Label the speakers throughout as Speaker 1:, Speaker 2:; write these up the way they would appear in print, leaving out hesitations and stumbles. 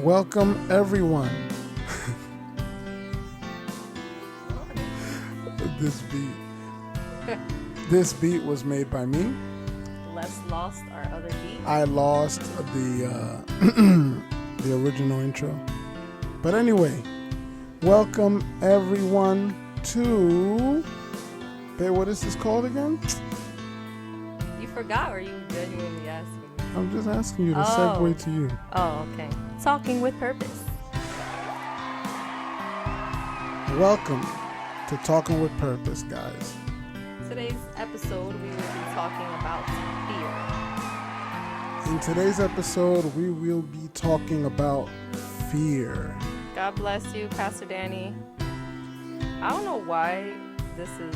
Speaker 1: Welcome, everyone. This beat was made by me.
Speaker 2: Les lost our other beat.
Speaker 1: I lost the the original intro. But anyway, welcome everyone to... Babe, what is this called again?
Speaker 2: You forgot, or you genuinely asking me?
Speaker 1: I'm just asking you to segue to you.
Speaker 2: Oh, okay. Talking with Purpose.
Speaker 1: Welcome to Talking with Purpose, guys.
Speaker 2: Today's episode, we will be talking about fear.
Speaker 1: In today's episode, we will be talking about fear.
Speaker 2: God bless you, Pastor Danny. I don't know why this is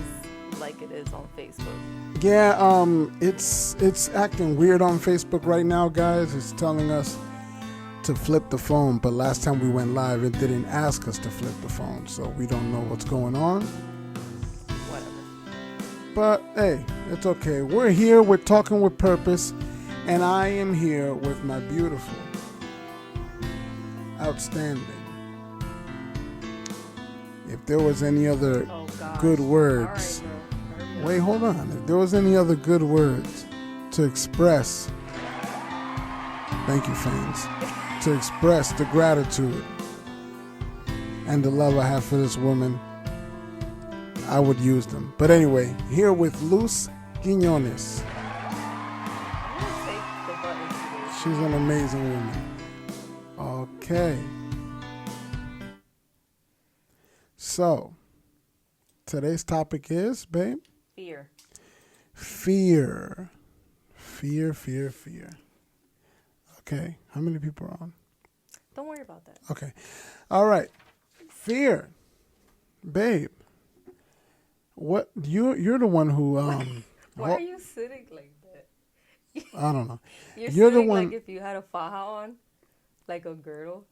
Speaker 2: like it is on Facebook.
Speaker 1: Yeah, it's acting weird on Facebook right now, guys. It's telling us to flip the phone, but last time we went live, it didn't ask us to flip the phone, so we don't know what's going on.
Speaker 2: Whatever.
Speaker 1: But hey, it's okay. We're here. We're talking with Purpose, and I am here with my beautiful, outstanding. If there was any other good words, wait, hold on. If there was any other good words to express, thank you, fans, to express the gratitude and the love I have for this woman, I would use them. But anyway, here with Luz Quiñones. She's an amazing woman. Okay. So, today's topic is, babe?
Speaker 2: Fear.
Speaker 1: Fear. Okay, how many people are on?
Speaker 2: Don't worry about that.
Speaker 1: Okay. All right. Fear. Babe. What you're the one who
Speaker 2: Why are you sitting like that?
Speaker 1: I don't know.
Speaker 2: You're
Speaker 1: the
Speaker 2: sitting
Speaker 1: one
Speaker 2: like if you had a faja on, like a girdle.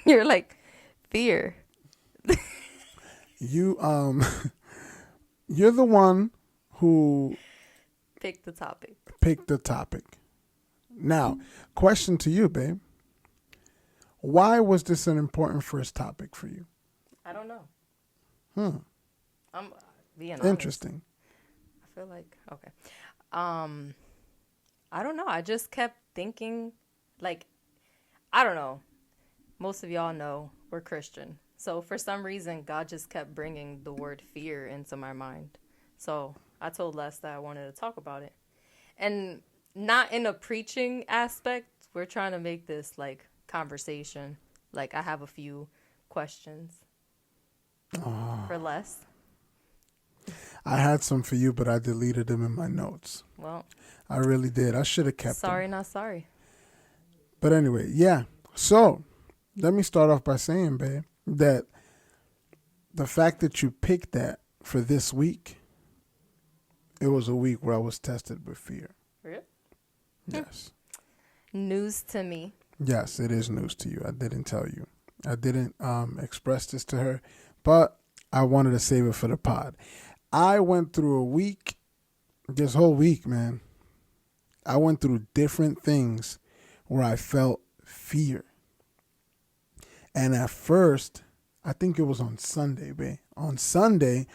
Speaker 2: You're like, fear.
Speaker 1: You you're the one who
Speaker 2: picked the topic.
Speaker 1: Now, question to you, babe. Why was this an important first topic for you?
Speaker 2: I don't know. I'm being honest.
Speaker 1: Interesting.
Speaker 2: I feel like, okay. I don't know. I just kept thinking, like, I don't know. Most of y'all know we're Christian. So for some reason, God just kept bringing the word fear into my mind. So I told Les that I wanted to talk about it. And not in a preaching aspect. We're trying to make this like conversation. Like I have a few questions for Les.
Speaker 1: I had some for you, but I deleted them in my notes.
Speaker 2: Well,
Speaker 1: I really did. I should have kept them.
Speaker 2: Sorry, not sorry.
Speaker 1: But anyway, yeah. So let me start off by saying, babe, that the fact that you picked that for this week, it was a week where I was tested with fear.
Speaker 2: Really?
Speaker 1: Yes.
Speaker 2: News to me.
Speaker 1: Yes, it is news to you. I didn't tell you. I didn't express this to her, but I wanted to save it for the pod. I went through a week, this whole week, man. I went through different things where I felt fear. And at first, I think it was on Sunday, babe. On Sunday,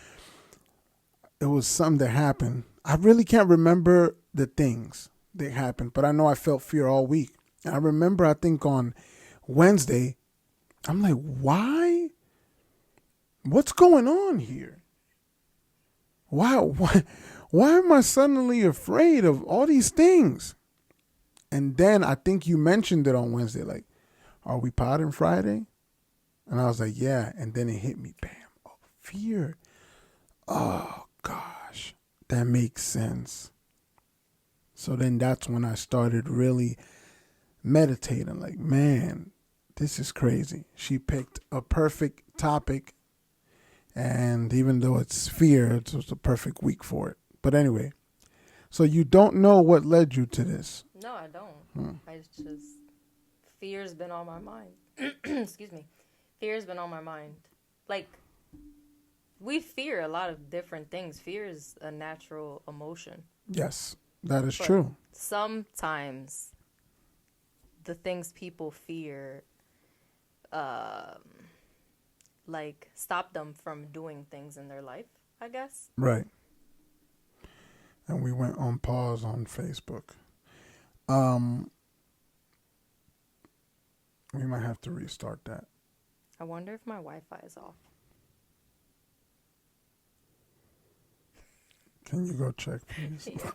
Speaker 1: it was something that happened. I really can't remember the things that happened, but I know I felt fear all week. And I remember, I think on Wednesday, I'm like, why? What's going on here? Why am I suddenly afraid of all these things? And then I think you mentioned it on Wednesday, like, are we potting Friday? And I was like, yeah. And then it hit me, bam, oh, fear. Oh, gosh, that makes sense. So then that's when I started really meditating, like, man, this is crazy. She picked a perfect topic. And even though it's fear, it was a perfect week for it. But anyway, so you don't know what led you to this?
Speaker 2: No, I don't. I just, fear's been on my mind. Excuse me. Fear's been on my mind. Like, we fear a lot of different things. Fear is a natural emotion.
Speaker 1: Yes, that is true.
Speaker 2: Sometimes the things people fear like stop them from doing things in their life, I guess.
Speaker 1: Right. And we went on pause on Facebook. Um, we might have to restart that.
Speaker 2: I wonder if my Wi-Fi is off.
Speaker 1: Can you go check, please?
Speaker 2: Yeah.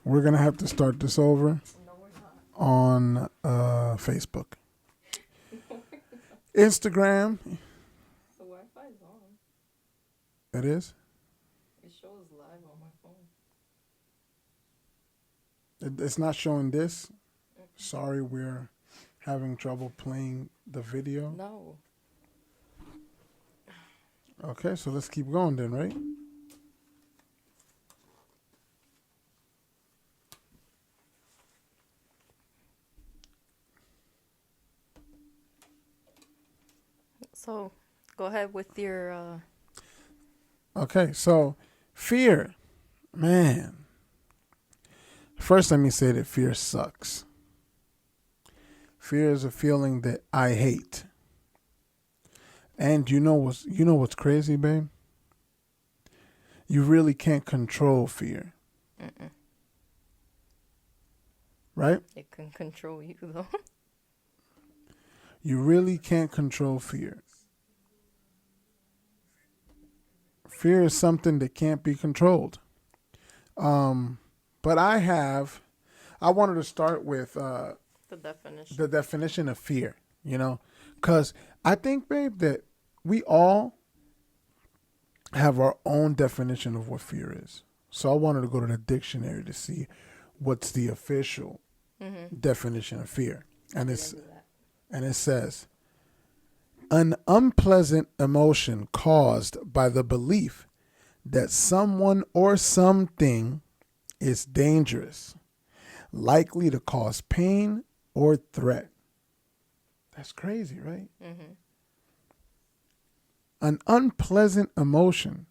Speaker 1: We're going to have to start this over
Speaker 2: No, we're not.
Speaker 1: on Facebook. Instagram.
Speaker 2: The Wi-Fi is on.
Speaker 1: It is?
Speaker 2: It shows live on my phone.
Speaker 1: It's not showing this. Sorry, we're having trouble playing the video.
Speaker 2: No.
Speaker 1: Okay, so let's keep going then, right?
Speaker 2: So, go ahead with your.
Speaker 1: Okay, so fear. Man. First, let me say that fear sucks. Fear is a feeling that I hate. And you know what's crazy, babe? You really can't control fear.
Speaker 2: Mm-mm.
Speaker 1: Right?
Speaker 2: It can control you, though.
Speaker 1: You really can't control fear. Fear is something that can't be controlled. But I wanted to start with
Speaker 2: The definition.
Speaker 1: the definition of fear, because I think, babe, that we all have our own definition of what fear is. So I wanted to go to the dictionary to see what's the official definition of fear. And it says, an unpleasant emotion caused by the belief that someone or something is dangerous, likely to cause pain or threat. That's crazy, right?
Speaker 2: Mm-hmm.
Speaker 1: An unpleasant emotion.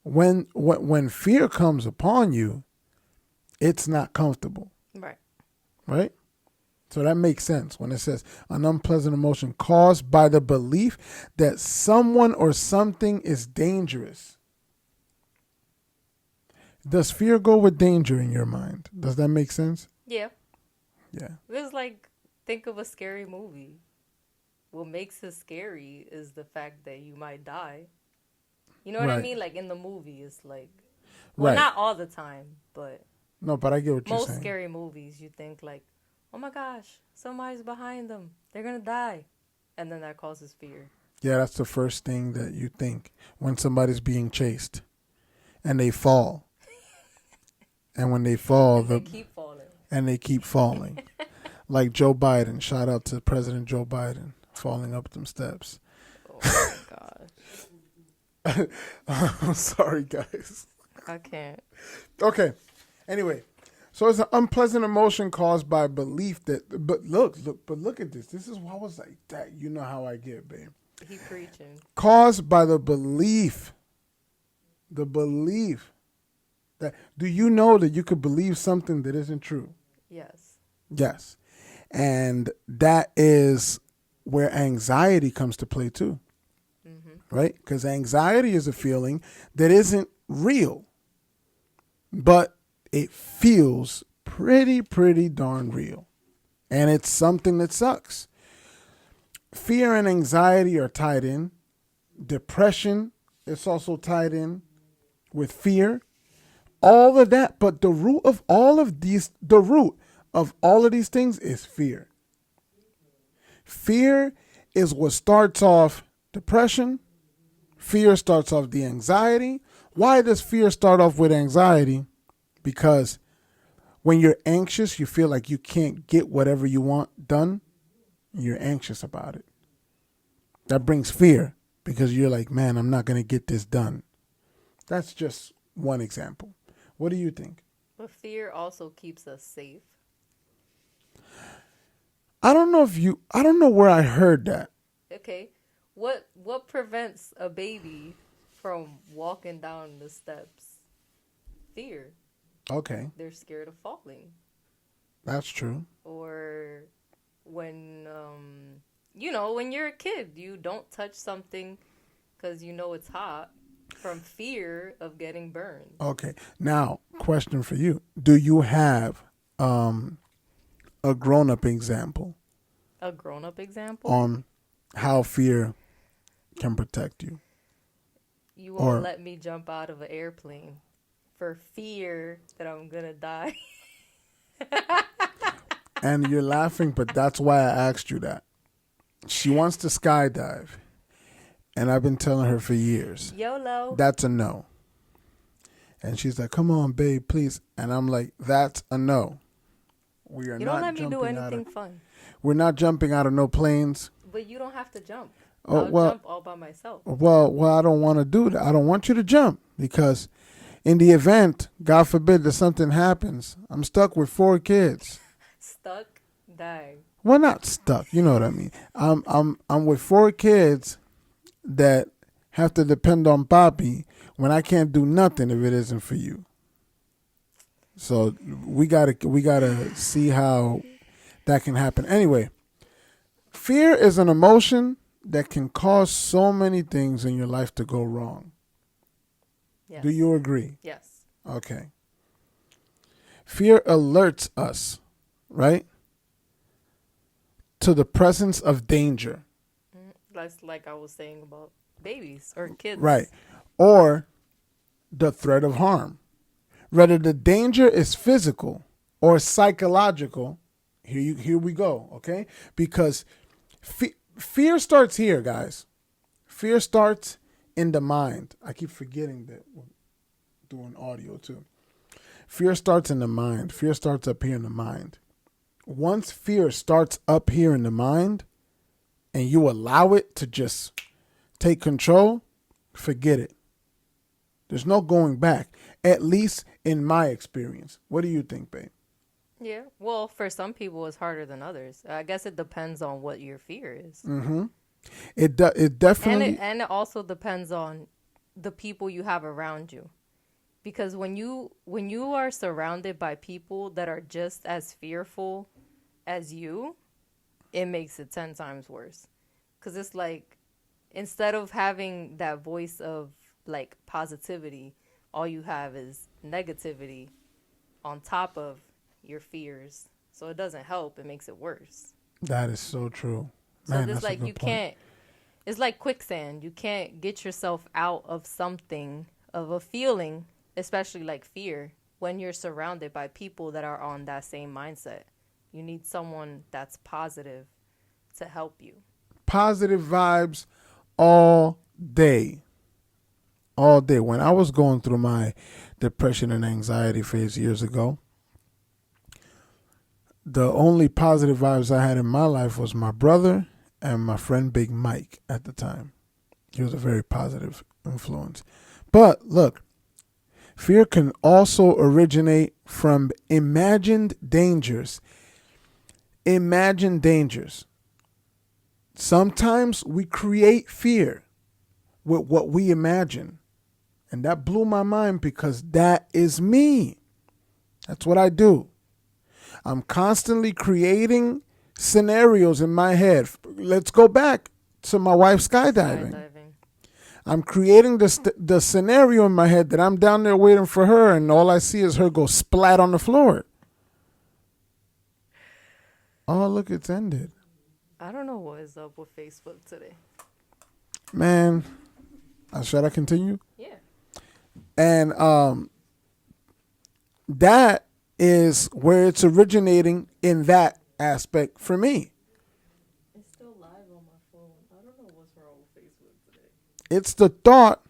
Speaker 1: When fear comes upon you, it's not comfortable.
Speaker 2: Right.
Speaker 1: Right? So that makes sense when it says an unpleasant emotion caused by the belief that someone or something is dangerous. Does fear go with danger in your mind? Does that make sense?
Speaker 2: Yeah.
Speaker 1: Yeah.
Speaker 2: It's like, think of a scary movie. What makes it scary is the fact that you might die. You know what I
Speaker 1: Right.
Speaker 2: mean? Like in the movie, it's like, well,
Speaker 1: Right.
Speaker 2: not all the time, but
Speaker 1: No, but I get what you're
Speaker 2: most
Speaker 1: saying.
Speaker 2: scary movies, you think like, oh my gosh, somebody's behind them. They're going to die. And then that causes fear.
Speaker 1: Yeah, that's the first thing that you think when somebody's being chased and they fall. And when they fall,
Speaker 2: They keep falling.
Speaker 1: and they keep falling. Like Joe Biden. Shout out to President Joe Biden falling up them steps.
Speaker 2: Oh my gosh.
Speaker 1: I'm sorry, guys.
Speaker 2: I can't.
Speaker 1: Okay. Anyway, so it's an unpleasant emotion caused by belief that. But look at this. This is why I was like that. You know how I get, babe.
Speaker 2: He preaching.
Speaker 1: Caused by the belief. The belief that. Do you know that you could believe something that isn't true?
Speaker 2: Yes.
Speaker 1: Yes. And that is where anxiety comes to play too.
Speaker 2: Mm-hmm.
Speaker 1: Right? Because anxiety is a feeling that isn't real, but it feels pretty darn real. And it's something that sucks. Fear and anxiety are tied in. Depression is also tied in with fear. All of that. But the root of all of these things is fear. Fear is what starts off depression. Fear starts off the anxiety. Why does fear start off with anxiety? Because when you're anxious, you feel like you can't get whatever you want done. You're anxious about it. That brings fear because you're like, man, I'm not going to get this done. That's just one example. What do you think?
Speaker 2: But fear also keeps us safe.
Speaker 1: I don't know where I heard that.
Speaker 2: Okay. What prevents a baby from walking down the steps? Fear.
Speaker 1: Okay,
Speaker 2: They're scared of falling.
Speaker 1: that's true.
Speaker 2: Or when when you're a kid, you don't touch something because you know it's hot from fear of getting burned.
Speaker 1: Okay. Now, question for you: do you have a grown-up example
Speaker 2: A grown-up example?
Speaker 1: on how fear can protect you?
Speaker 2: You won't
Speaker 1: Or
Speaker 2: let me jump out of an airplane for fear that I'm gonna die.
Speaker 1: and you're laughing, but that's why I asked you that. She wants to skydive, and I've been telling her for years
Speaker 2: YOLO.
Speaker 1: that's a no. And she's like, "Come on, babe, please." And I'm like, "That's a no. We are
Speaker 2: You
Speaker 1: not
Speaker 2: don't let me do
Speaker 1: jumping out
Speaker 2: anything
Speaker 1: of.
Speaker 2: fun.
Speaker 1: We're not jumping out of no planes."
Speaker 2: But you don't have to jump.
Speaker 1: Oh
Speaker 2: I'll
Speaker 1: well,
Speaker 2: jump all by myself.
Speaker 1: well, I don't want to do that. I don't want you to jump because, in the event, God forbid, that something happens, I'm stuck with 4 kids.
Speaker 2: Stuck, dying.
Speaker 1: Well, not stuck. You know what I mean. I'm with 4 kids that have to depend on Papi when I can't do nothing if it isn't for you. So we gotta see how that can happen. Anyway, fear is an emotion that can cause so many things in your life to go wrong.
Speaker 2: Yes.
Speaker 1: Do you agree?
Speaker 2: Yes.
Speaker 1: Okay. Fear alerts us, right, to the presence of danger.
Speaker 2: That's like I was saying about babies or kids.
Speaker 1: Right. Or the threat of harm. Whether the danger is physical or psychological, here we go, okay? Because fear starts here, guys. Fear starts in the mind. I keep forgetting that we're doing audio too. Fear starts in the mind. Fear starts up here in the mind. Once fear starts up here in the mind and you allow it to just take control, forget it. There's no going back, at least in my experience. What do you think, babe?
Speaker 2: Yeah. Well, for some people, it's harder than others. I guess it depends on what your fear is.
Speaker 1: Mm-hmm. It definitely...
Speaker 2: And it also depends on the people you have around you. Because when you are surrounded by people that are just as fearful as you, it makes it 10 times worse. Because it's like, instead of having that voice of like positivity, all you have is negativity on top of your fears. So it doesn't help. It makes it worse.
Speaker 1: That is so true.
Speaker 2: So
Speaker 1: Man,
Speaker 2: this
Speaker 1: that's a
Speaker 2: like
Speaker 1: good
Speaker 2: you
Speaker 1: point.
Speaker 2: can't. It's like quicksand. You can't get yourself out of something, of a feeling, especially like fear, when you're surrounded by people that are on that same mindset. You need someone that's positive to help you.
Speaker 1: Positive vibes all day. All day. When I was going through my depression and anxiety phase years ago, the only positive vibes I had in my life was my brother and my friend Big Mike at the time. He was a very positive influence. But look, fear can also originate from imagined dangers. Imagined dangers. Sometimes we create fear with what we imagine. And that blew my mind because that is me. That's what I do. I'm constantly creating scenarios in my head. Let's go back to my wife skydiving. I'm creating the scenario in my head that I'm down there waiting for her and all I see is her go splat on the floor. Oh, look, it's ended.
Speaker 2: I don't know what is up with Facebook today.
Speaker 1: Man, should I continue?
Speaker 2: Yeah.
Speaker 1: And that is where it's originating in that aspect for me.
Speaker 2: It's still live on my phone. I don't know what's wrong with Facebook today.
Speaker 1: It's the thought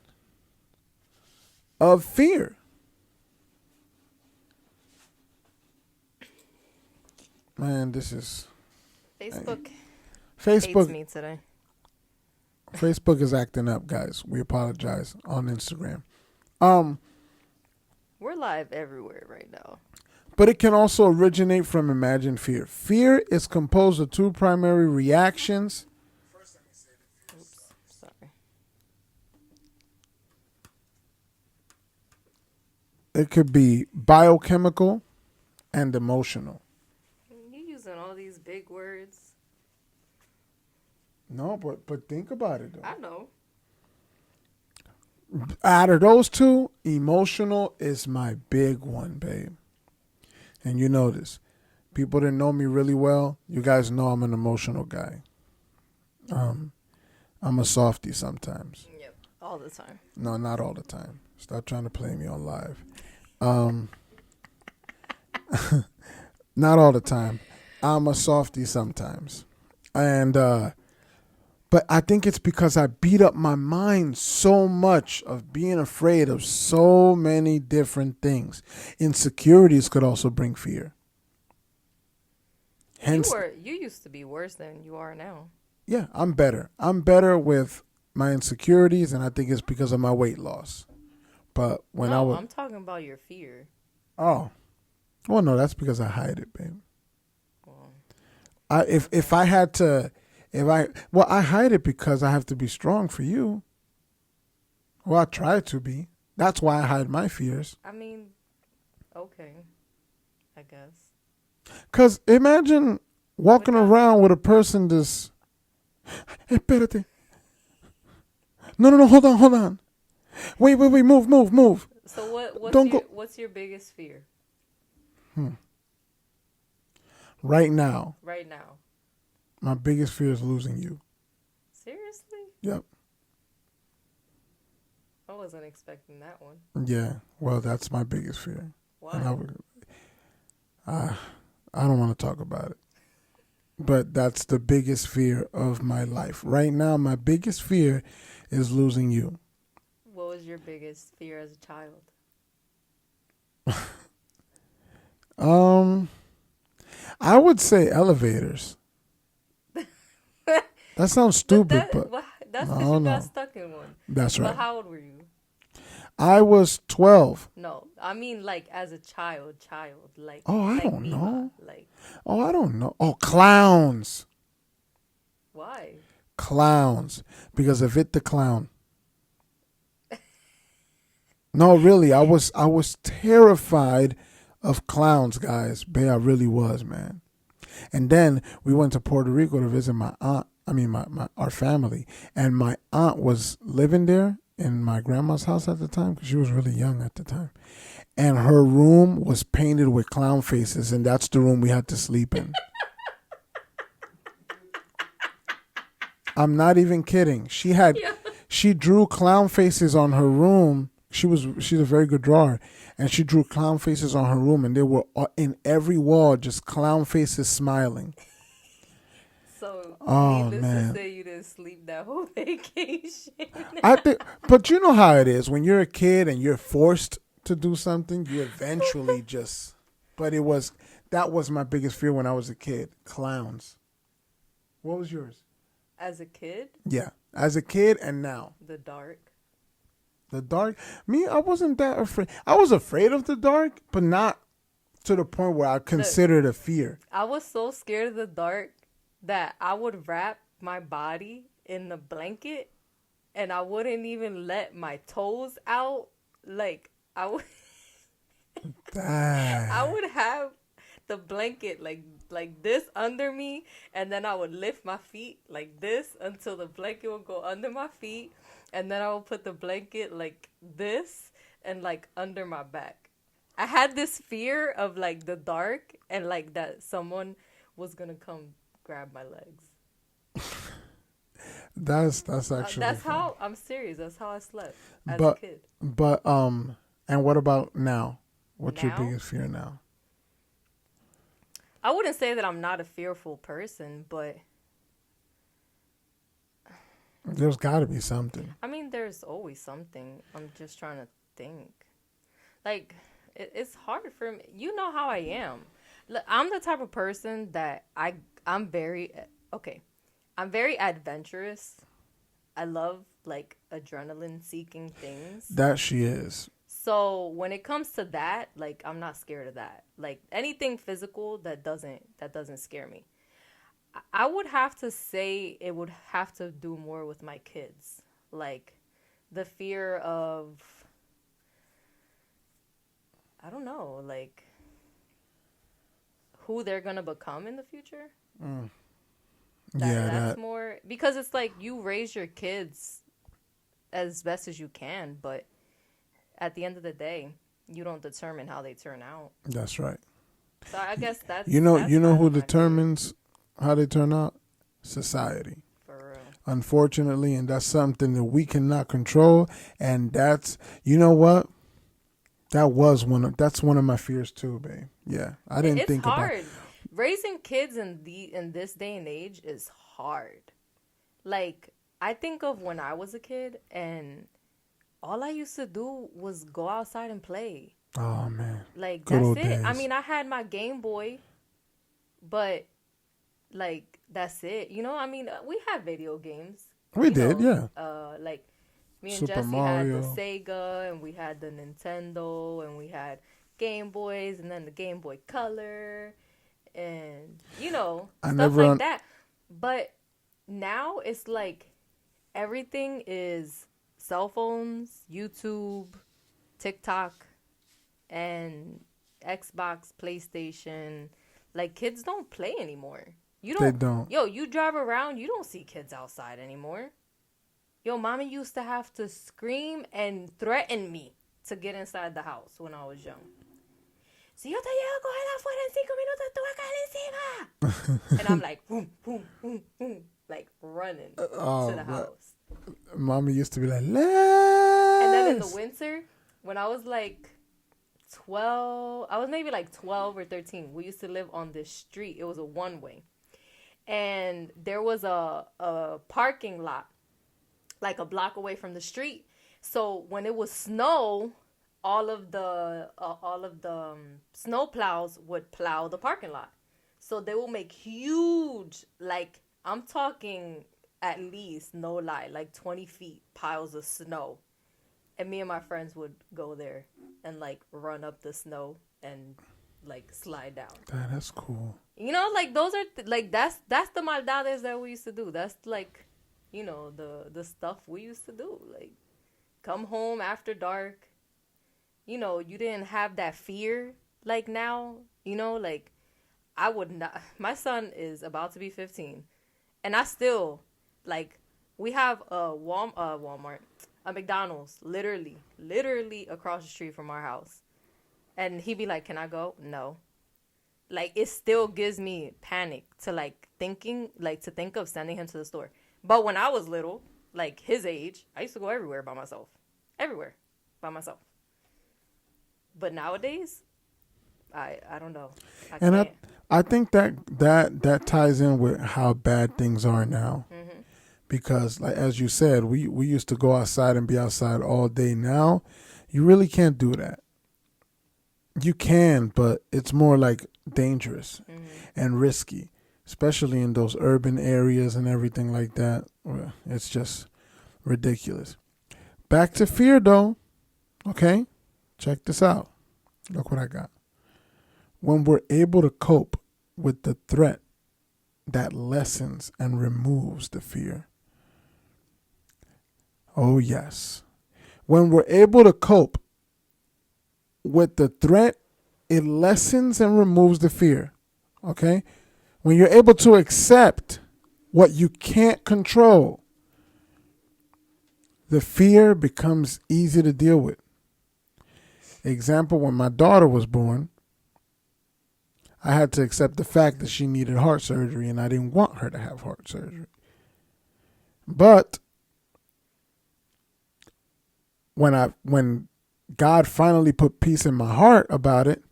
Speaker 1: of fear. Man, this is...
Speaker 2: Facebook
Speaker 1: Facebook
Speaker 2: hates me today.
Speaker 1: Facebook is acting up, guys. We apologize on Instagram.
Speaker 2: We're live everywhere right now.
Speaker 1: But it can also originate from imagined fear. Fear is composed of two primary reactions.
Speaker 2: Oops, sorry.
Speaker 1: It could be biochemical and emotional.
Speaker 2: You're using all these big words.
Speaker 1: No, but think about it though.
Speaker 2: I know.
Speaker 1: Out of those two, emotional is my big one, babe. And you know this. People that know me really well, you guys know I'm an emotional guy. Um, I'm a softie sometimes.
Speaker 2: Yep. All the time.
Speaker 1: No, not all the time. Stop trying to play me on live. Um, not all the time. I'm a softie sometimes. And but I think it's because I beat up my mind so much of being afraid of so many different things. Insecurities could also bring fear. Hence,
Speaker 2: You used to be worse than you are now.
Speaker 1: yeah, I'm better. I'm better with my insecurities, and I think it's because of my weight loss. But when I
Speaker 2: No,
Speaker 1: was,
Speaker 2: I'm talking about your fear.
Speaker 1: oh, well, no, that's because I hide it, babe.
Speaker 2: Well,
Speaker 1: If I had to, if I well, I hide it because I have to be strong for you. Well, I try to be. That's why I hide my fears.
Speaker 2: I mean, okay, I guess.
Speaker 1: Cause imagine walking
Speaker 2: Without,
Speaker 1: around with a person this. Hey, espérate. No, no, no. Hold on, hold on. Wait, wait, wait. Move, move, move.
Speaker 2: so
Speaker 1: Don't go.
Speaker 2: what's your biggest fear
Speaker 1: Right now,
Speaker 2: right now?
Speaker 1: my biggest fear is losing you.
Speaker 2: Seriously?
Speaker 1: Yep.
Speaker 2: I wasn't expecting that one.
Speaker 1: Yeah. Well, that's my biggest fear, and
Speaker 2: Why?
Speaker 1: I don't want to talk about it. But that's the biggest fear of my life. Right now, my biggest fear is losing you.
Speaker 2: What was your biggest fear as a child?
Speaker 1: Um, I would say elevators. That sounds stupid, but
Speaker 2: That's
Speaker 1: I
Speaker 2: because you
Speaker 1: don't
Speaker 2: got
Speaker 1: know.
Speaker 2: stuck in one.
Speaker 1: That's
Speaker 2: But
Speaker 1: right.
Speaker 2: how old were you?
Speaker 1: I was 12.
Speaker 2: No, I mean like as a child, like
Speaker 1: Oh, I
Speaker 2: like
Speaker 1: don't
Speaker 2: Mima,
Speaker 1: know.
Speaker 2: like
Speaker 1: Oh, I don't know. Oh, clowns.
Speaker 2: why?
Speaker 1: Clowns. Because of It the Clown. No, really, I was terrified of clowns, guys. Babe, I really was, man. And then we went to Puerto Rico to visit my aunt. I mean, our family. And my aunt was living there in my grandma's house at the time because she was really young at the time. And her room was painted with clown faces, and that's the room we had to sleep in. I'm not even kidding.
Speaker 2: Yeah.
Speaker 1: She drew clown faces on her room. She's a very good drawer, and she drew clown faces on her room, and they were in every wall, just clown faces smiling.
Speaker 2: So
Speaker 1: Oh
Speaker 2: needless to
Speaker 1: man,
Speaker 2: say, you didn't sleep that whole vacation.
Speaker 1: I think, but you know how it is when you're a kid and you're forced to do something, you eventually just. But that was my biggest fear when I was a kid. Clowns. What was yours?
Speaker 2: As a kid,
Speaker 1: Yeah, as a kid and now.
Speaker 2: the dark.
Speaker 1: The dark. Me, I wasn't that afraid. I was afraid of the dark, but not to the point where I
Speaker 2: Look,
Speaker 1: considered a fear.
Speaker 2: I was so scared of the dark that I would wrap my body in the blanket and I wouldn't even let my toes out. Like I would I
Speaker 1: That.
Speaker 2: would have the blanket like this under me, and then I would lift my feet like this until the blanket would go under my feet, and then I would put the blanket like this and like under my back. I had this fear of like the dark and like that someone was gonna come grab my legs.
Speaker 1: That's actually
Speaker 2: That's
Speaker 1: fun.
Speaker 2: how I'm serious. That's how I slept as a
Speaker 1: But
Speaker 2: kid.
Speaker 1: but and what about now? What's your
Speaker 2: Now,
Speaker 1: biggest fear now?
Speaker 2: I wouldn't say that I'm not a fearful person, but
Speaker 1: There's got to be something.
Speaker 2: I mean, there's always something. I'm just trying to think. Like, it's hard for me. You know how I am. Look, I'm the type of person that I'm very okay. I'm very adventurous. I love like adrenaline seeking things.
Speaker 1: That she is.
Speaker 2: So when it comes to that, like I'm not scared of that. Like anything physical that doesn't scare me. I would have to say it would have to do more with my kids. Like the fear of I don't know, like who they're going to become in the future. That's more because it's like you raise your kids as best as you can, but at the end of the day, you don't determine how they turn out.
Speaker 1: That's right.
Speaker 2: So I guess that's
Speaker 1: You know
Speaker 2: kind
Speaker 1: who
Speaker 2: of my fear.
Speaker 1: determines how they turn out? Society.
Speaker 2: For real.
Speaker 1: Unfortunately, and that's something that we cannot control. And that's, you know what? That's one of my fears too, babe. Yeah, I didn't
Speaker 2: It's
Speaker 1: think about.
Speaker 2: hard. Raising kids in this day and age is hard. Like I think of when I was a kid and all I used to do was go outside and play.
Speaker 1: Oh man,
Speaker 2: Like
Speaker 1: good
Speaker 2: that's
Speaker 1: old
Speaker 2: it. I
Speaker 1: days.
Speaker 2: mean, I had my Game Boy, but like that's it. You know, I mean, we had video games.
Speaker 1: We did, yeah.
Speaker 2: Like me and
Speaker 1: Super
Speaker 2: Jesse had the
Speaker 1: Mario.
Speaker 2: Sega and we had the Nintendo and we had Game Boys and then the Game Boy Color and
Speaker 1: I
Speaker 2: stuff
Speaker 1: never
Speaker 2: like
Speaker 1: un-
Speaker 2: that. But now it's like everything is cell phones, YouTube, TikTok, and Xbox, PlayStation. Like kids don't play anymore. You
Speaker 1: They
Speaker 2: don't.
Speaker 1: don't.
Speaker 2: Yo, you drive around, you don't see kids outside anymore. Yo, mommy used to have to scream and threaten me to get inside the house when I was young. Si yo te llego a coger afuera en 5 minutos, tú vas a caer encima. And I'm like, boom, boom, boom, boom, like running to the house.
Speaker 1: Mommy used to be like,
Speaker 2: And then in the
Speaker 1: "Les."
Speaker 2: winter, when I was like 12, I was maybe like 12 or 13. We used to live on this street. It was a one-way. And there was a parking lot like a block away from the street. So when it was snow, all of the snow plows would plow the parking lot. So they will make huge, like I'm talking at least, no lie, like 20 feet piles of snow. And me and my friends would go there and like run up the snow and like slide down.
Speaker 1: That's cool.
Speaker 2: Like those are like that's the maldades that we used to do. That's like, the stuff we used to do. Like come home after dark. You didn't have that fear like now. Like I would not. My son is about to be 15, and I still like we have a Walmart, a McDonald's, literally across the street from our house, and he'd be like, "Can I go?" No. Like it still gives me panic to to think of sending him to the store. But when I was little, like his age, I used to go everywhere by myself. Everywhere by myself. But nowadays, I don't know.
Speaker 1: And
Speaker 2: can't.
Speaker 1: I think that ties in with how bad things are now.
Speaker 2: Mm-hmm.
Speaker 1: Because like as you said, we used to go outside and be outside all day. Now, you really can't do that. You can, but it's more like dangerous and risky, especially in those urban areas and everything like that. Well, it's just ridiculous. Back to fear, though. Okay? Check this out. Look what I got. When we're able to cope with the threat, that lessens and removes the fear. Oh, yes. When we're able to cope with the threat, it lessens and removes the fear. Okay? When you're able to accept what you can't control, the fear becomes easy to deal with. Example, when my daughter was born, I had to accept the fact that she needed heart surgery and I didn't want her to have heart surgery. But when God finally put peace in my heart about it,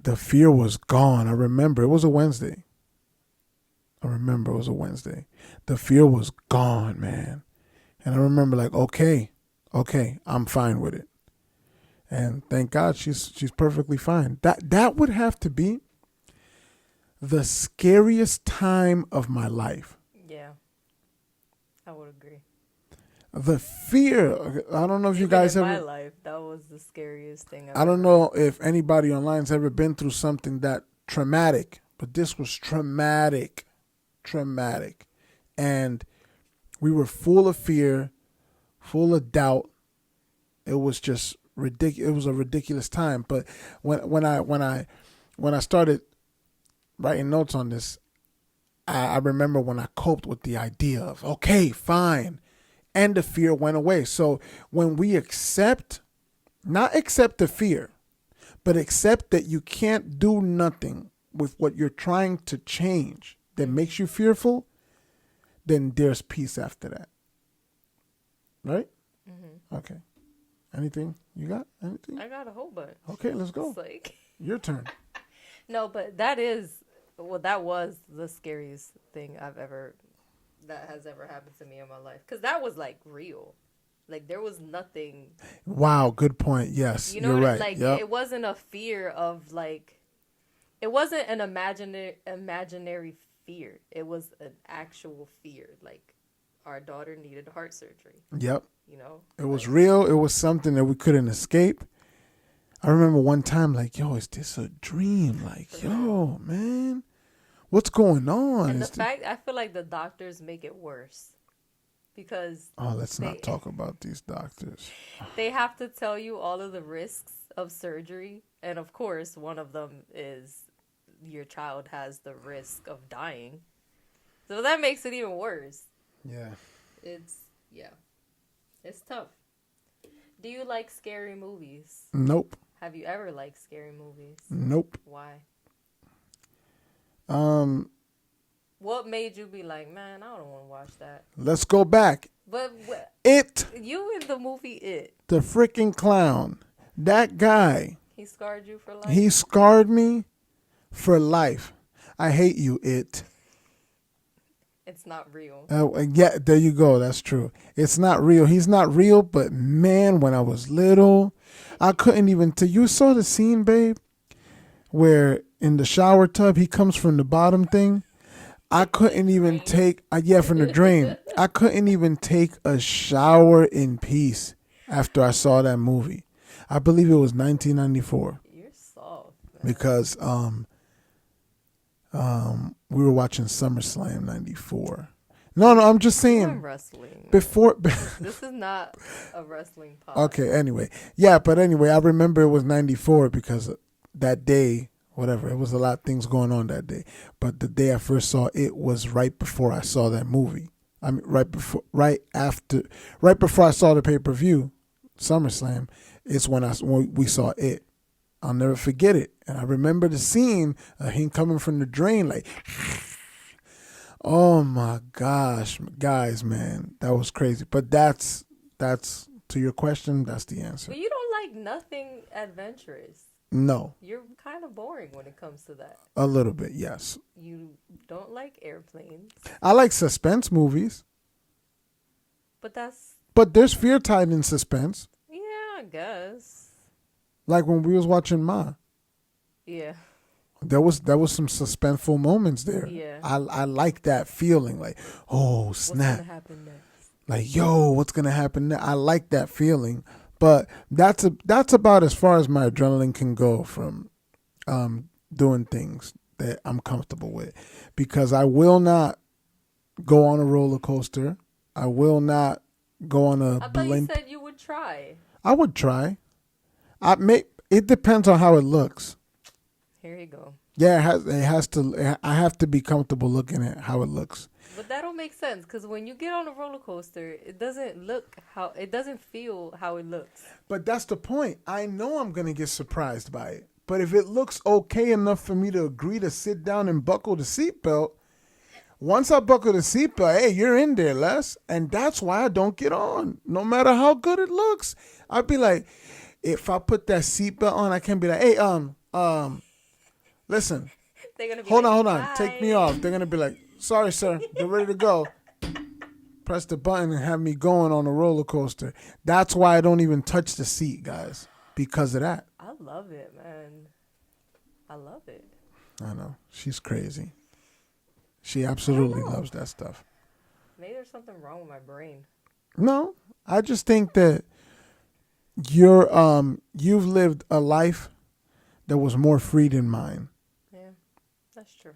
Speaker 1: the fear was gone. I remember it was a Wednesday. The fear was gone, man. And I remember like, okay, I'm fine with it. And thank God she's perfectly fine. That would have to be the scariest time of my life.
Speaker 2: Yeah, I would agree.
Speaker 1: The fear. I don't know if you guys
Speaker 2: in
Speaker 1: ever.
Speaker 2: my life, that was the scariest thing.
Speaker 1: I don't know if anybody online's ever been through something that traumatic, but this was traumatic. And we were full of fear, full of doubt. It was just ridiculous. It was a ridiculous time. But when I started writing notes on this, I remember when I coped with the idea of, okay, fine, and the fear went away. So when we not accept the fear, but accept that you can't do nothing with what you're trying to change that makes you fearful, then there's peace after that. Right? Mm-hmm. Okay. Anything you got? Anything?
Speaker 2: I got a whole bunch.
Speaker 1: Okay, let's go.
Speaker 2: It's like...
Speaker 1: Your turn.
Speaker 2: No, but that was the scariest thing that has ever happened to me in my life. Because that was like real. Like there was nothing.
Speaker 1: Wow, good point. Yes,
Speaker 2: you know,
Speaker 1: you're right.
Speaker 2: Like
Speaker 1: yep.
Speaker 2: It wasn't a fear of like, it wasn't an imaginary fear. It was an actual fear. Like our daughter needed heart surgery.
Speaker 1: Yep.
Speaker 2: You know,
Speaker 1: it was real. It was something that we couldn't escape. I remember one time, like, yo, is this a dream? Like, yo, man, what's going on?
Speaker 2: And I feel like the doctors make it worse. Because
Speaker 1: let's not talk about these doctors.
Speaker 2: They have to tell you all of the risks of surgery. And of course, one of them is your child has the risk of dying. So that makes it even worse.
Speaker 1: Yeah.
Speaker 2: It's tough. Do you like scary movies?
Speaker 1: Nope.
Speaker 2: Have you ever liked scary movies?
Speaker 1: Nope.
Speaker 2: Why? What made you be like, man, I don't want to watch that?
Speaker 1: Let's go back.
Speaker 2: But
Speaker 1: It.
Speaker 2: You in the movie It.
Speaker 1: The freaking clown. That guy.
Speaker 2: He scarred you for life?
Speaker 1: He scarred me for life. I hate you, It.
Speaker 2: It's not real.
Speaker 1: Yeah, there you go. That's true. It's not real. He's not real, but man, when I was little, I couldn't even you saw the scene, babe, where in the shower tub, he comes from the bottom thing. I couldn't even take, from the drain. I couldn't even take a shower in peace after I saw that movie. I believe it was 1994.
Speaker 2: You're soft, man.
Speaker 1: Because we were watching SummerSlam 94. No, I'm just saying.
Speaker 2: Wrestling.
Speaker 1: Before.
Speaker 2: This is not a wrestling pod.
Speaker 1: Okay, anyway. Yeah, but anyway, I remember it was 94 because that day, whatever, it was a lot of things going on that day. But the day I first saw it was right before I saw that movie. I mean, right before I saw the pay-per-view, SummerSlam, is when we saw it. I'll never forget it. And I remember the scene of him coming from the drain like, oh my gosh, guys, man, that was crazy. But that's to your question, that's the answer.
Speaker 2: But you don't like nothing adventurous.
Speaker 1: No.
Speaker 2: You're kind of boring when it comes to that.
Speaker 1: A little bit, yes.
Speaker 2: You don't like airplanes.
Speaker 1: I like suspense movies.
Speaker 2: But
Speaker 1: there's fear tied in suspense.
Speaker 2: Yeah, I guess.
Speaker 1: Like when we was watching Ma.
Speaker 2: Yeah.
Speaker 1: There was some suspenseful moments there.
Speaker 2: Yeah.
Speaker 1: I like that feeling, like, oh snap.
Speaker 2: What's gonna happen next?
Speaker 1: Like, yo, what's gonna happen next? I like that feeling. But that's about as far as my adrenaline can go from doing things that I'm comfortable with. Because I will not go on a roller coaster. I will not go on a
Speaker 2: blimp. I thought you said you would try.
Speaker 1: I would try. It depends on how it looks.
Speaker 2: Here you go.
Speaker 1: Yeah, it has to. I have to be comfortable looking at how it looks.
Speaker 2: But that don't make sense because when you get on a roller coaster, it doesn't feel how it looks.
Speaker 1: But that's the point. I know I'm gonna get surprised by it. But if it looks okay enough for me to agree to sit down and buckle the seatbelt, once I buckle the seatbelt, hey, you're in there, Les. And that's why I don't get on, no matter how good it looks. I'd be like, if I put that seatbelt on, I can't be like, hey, listen, hold on,
Speaker 2: Bye.
Speaker 1: take me off. They're gonna be like, sorry, sir, get ready to go. Press the button and have me going on a roller coaster. That's why I don't even touch the seat, guys, because of that.
Speaker 2: I love it, man. I love it.
Speaker 1: I know. She's crazy. She absolutely loves that stuff.
Speaker 2: Maybe there's something wrong with my brain.
Speaker 1: No, I just think that you've lived a life that was more free than mine.
Speaker 2: Yeah, that's true.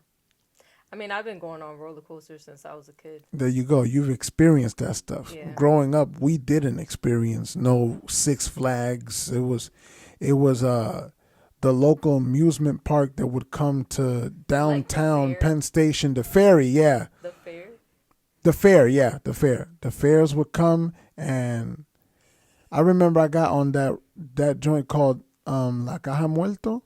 Speaker 2: I mean, I've been going on roller coasters since I was a kid.
Speaker 1: There you go. You've experienced that stuff.
Speaker 2: Yeah.
Speaker 1: Growing up, we didn't experience no Six Flags. It was the the local amusement park that would come to downtown
Speaker 2: Like the fair?
Speaker 1: Penn Station, the ferry, yeah.
Speaker 2: The fair?
Speaker 1: The fair, yeah, the fair. The fairs would come, and I remember I got on that joint called La Caja Muerto.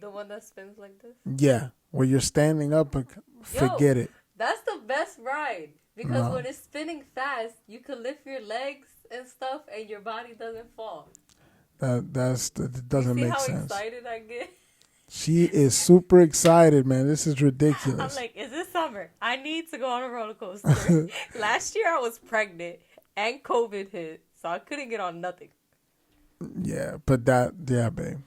Speaker 2: The one that spins like this?
Speaker 1: Yeah, where you're standing up and forget it.
Speaker 2: That's the best ride. Because
Speaker 1: No.
Speaker 2: when it's spinning fast, you can lift your legs and stuff and your body doesn't fall.
Speaker 1: That doesn't
Speaker 2: You see
Speaker 1: make
Speaker 2: how
Speaker 1: sense.
Speaker 2: excited I get?
Speaker 1: She is super excited, man. This is
Speaker 2: I'm
Speaker 1: ridiculous.
Speaker 2: like, is it summer? I need to go on a roller coaster. Last year I was pregnant and COVID hit, so I couldn't get on nothing.
Speaker 1: Yeah, but yeah, babe.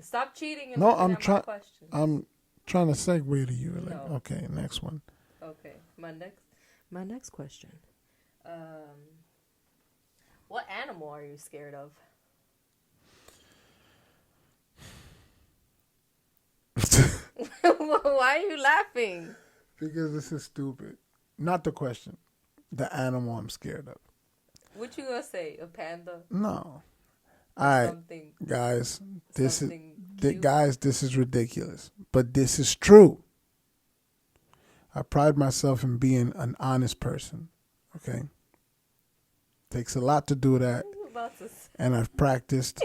Speaker 2: Stop cheating and
Speaker 1: No,
Speaker 2: looking
Speaker 1: I'm
Speaker 2: at my
Speaker 1: trying.
Speaker 2: question.
Speaker 1: I'm trying to segue to you. Like,
Speaker 2: No.
Speaker 1: okay, next one.
Speaker 2: Okay, my next question. What animal are you scared of? Why are you laughing?
Speaker 1: Because this is stupid. Not the question. The animal I'm scared of.
Speaker 2: What you gonna say? A panda?
Speaker 1: No. All right,
Speaker 2: Something?
Speaker 1: guys. This
Speaker 2: Something
Speaker 1: is
Speaker 2: cute?
Speaker 1: guys. This is ridiculous, but this is true. I pride myself in being an honest person. Okay. Takes a lot to do that,
Speaker 2: What you about to say?
Speaker 1: and I've practiced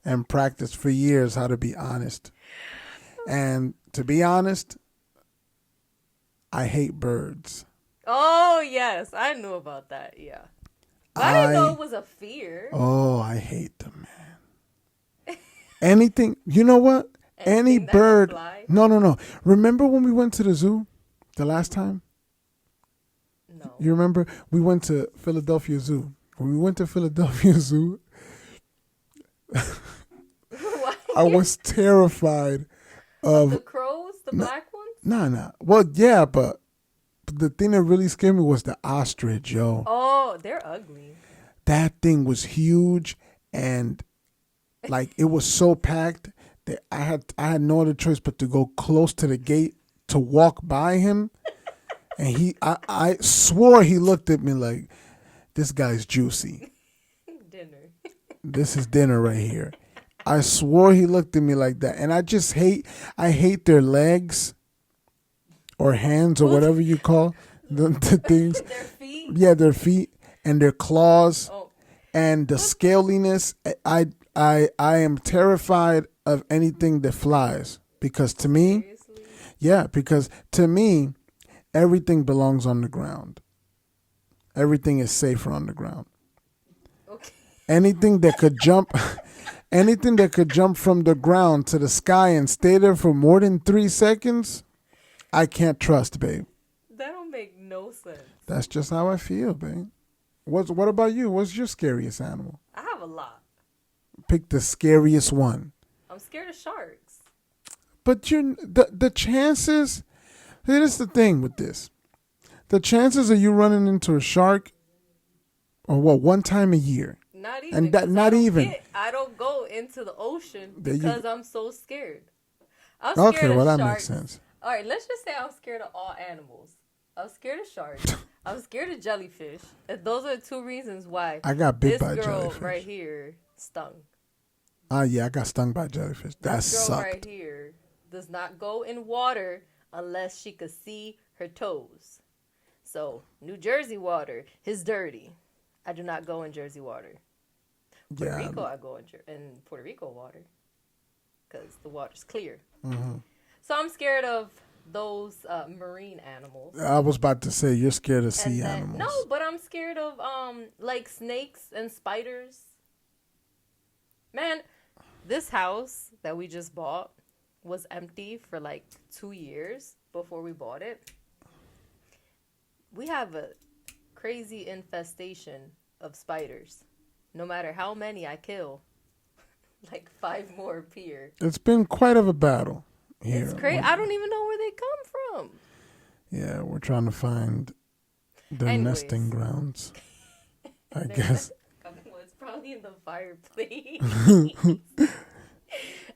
Speaker 1: and practiced for years how to be honest. And to be honest, I hate birds.
Speaker 2: Oh yes, I knew about that. Yeah, but I didn't know it was a fear.
Speaker 1: Oh, I hate them, man. Anything, you know what? Any
Speaker 2: Anything that can
Speaker 1: bird.
Speaker 2: fly?
Speaker 1: No. Remember when we went to the zoo the last time?
Speaker 2: No.
Speaker 1: You remember? We went to Philadelphia Zoo. When we went to Philadelphia Zoo,
Speaker 2: Why?
Speaker 1: I was terrified
Speaker 2: The
Speaker 1: of.
Speaker 2: crows, the black ones.
Speaker 1: Nah. Well, yeah, but the thing that really scared me was the ostrich, yo.
Speaker 2: Oh, they're ugly.
Speaker 1: That thing was huge, and like it was so packed that I had no other choice but to go close to the gate to walk by him. And I swore he looked at me like, this guy's juicy.
Speaker 2: Dinner.
Speaker 1: This is dinner right here. I swore he looked at me like that. And I hate their legs or hands or whatever you call the things.
Speaker 2: Their feet.
Speaker 1: Yeah, their feet and their claws
Speaker 2: Oh,
Speaker 1: and the scaliness. I am terrified of anything that flies because to me,
Speaker 2: seriously?
Speaker 1: yeah, because to me, everything belongs on the ground. Everything is safer on the ground.
Speaker 2: Okay.
Speaker 1: Anything that could jump, anything that could jump from the ground to the sky and stay there for more than 3 seconds, I can't trust, babe.
Speaker 2: That don't make no sense.
Speaker 1: That's just how I feel, babe. What about you? What's your scariest animal?
Speaker 2: I have a lot.
Speaker 1: Pick the scariest one.
Speaker 2: I'm scared of sharks.
Speaker 1: But the chances. Here's the thing with this: the chances of you running into a shark, or what, one time a year,
Speaker 2: Not even.
Speaker 1: and that
Speaker 2: 'cause
Speaker 1: not even.
Speaker 2: I don't go into the ocean
Speaker 1: There you
Speaker 2: because I'm so scared. I'm scared
Speaker 1: Okay,
Speaker 2: of
Speaker 1: well that
Speaker 2: sharks.
Speaker 1: makes sense.
Speaker 2: All right, let's just say I'm scared of all animals. I'm scared of sharks. I'm scared of jellyfish. And those are the 2 reasons why
Speaker 1: I got bit
Speaker 2: this
Speaker 1: by a
Speaker 2: girl
Speaker 1: jellyfish.
Speaker 2: right here stung.
Speaker 1: Yeah, I got stung by a jellyfish. That
Speaker 2: This girl
Speaker 1: sucked.
Speaker 2: right here does not go in water unless she could see her toes. So, New Jersey water is dirty. I do not go in Jersey water. Puerto
Speaker 1: Yeah,
Speaker 2: Rico, I go in Puerto Rico water because the water's clear.
Speaker 1: mm-hmm.
Speaker 2: So I'm scared of those marine animals.
Speaker 1: I was about to say you're scared of sea
Speaker 2: And then-
Speaker 1: animals.
Speaker 2: No, but I'm scared of like snakes and spiders. Man, this house that we just bought was empty for like 2 years before we bought it. We have a crazy infestation of spiders. No matter how many I kill, like 5 more appear.
Speaker 1: It's been quite of a battle here.
Speaker 2: It's crazy. I don't even know where they come from.
Speaker 1: Yeah, we're trying to find their
Speaker 2: Anyways.
Speaker 1: nesting grounds. I
Speaker 2: They're
Speaker 1: guess.
Speaker 2: not- well, it's probably in the fireplace.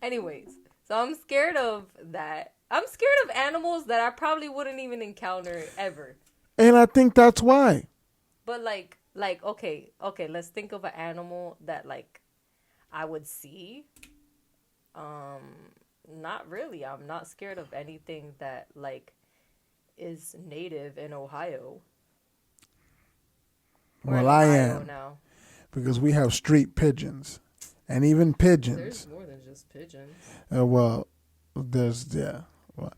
Speaker 2: Anyways, so I'm scared of that. I'm scared of animals that I probably wouldn't even encounter ever.
Speaker 1: And I think that's why.
Speaker 2: But like okay, let's think of an animal that like I would see Not really. I'm not scared of anything that like is native in Ohio. We're in
Speaker 1: Well, I
Speaker 2: Ohio
Speaker 1: am
Speaker 2: now.
Speaker 1: because we have street pigeons, and even
Speaker 2: There's
Speaker 1: pigeons.
Speaker 2: more than just pigeons.
Speaker 1: Well, there's yeah. Well,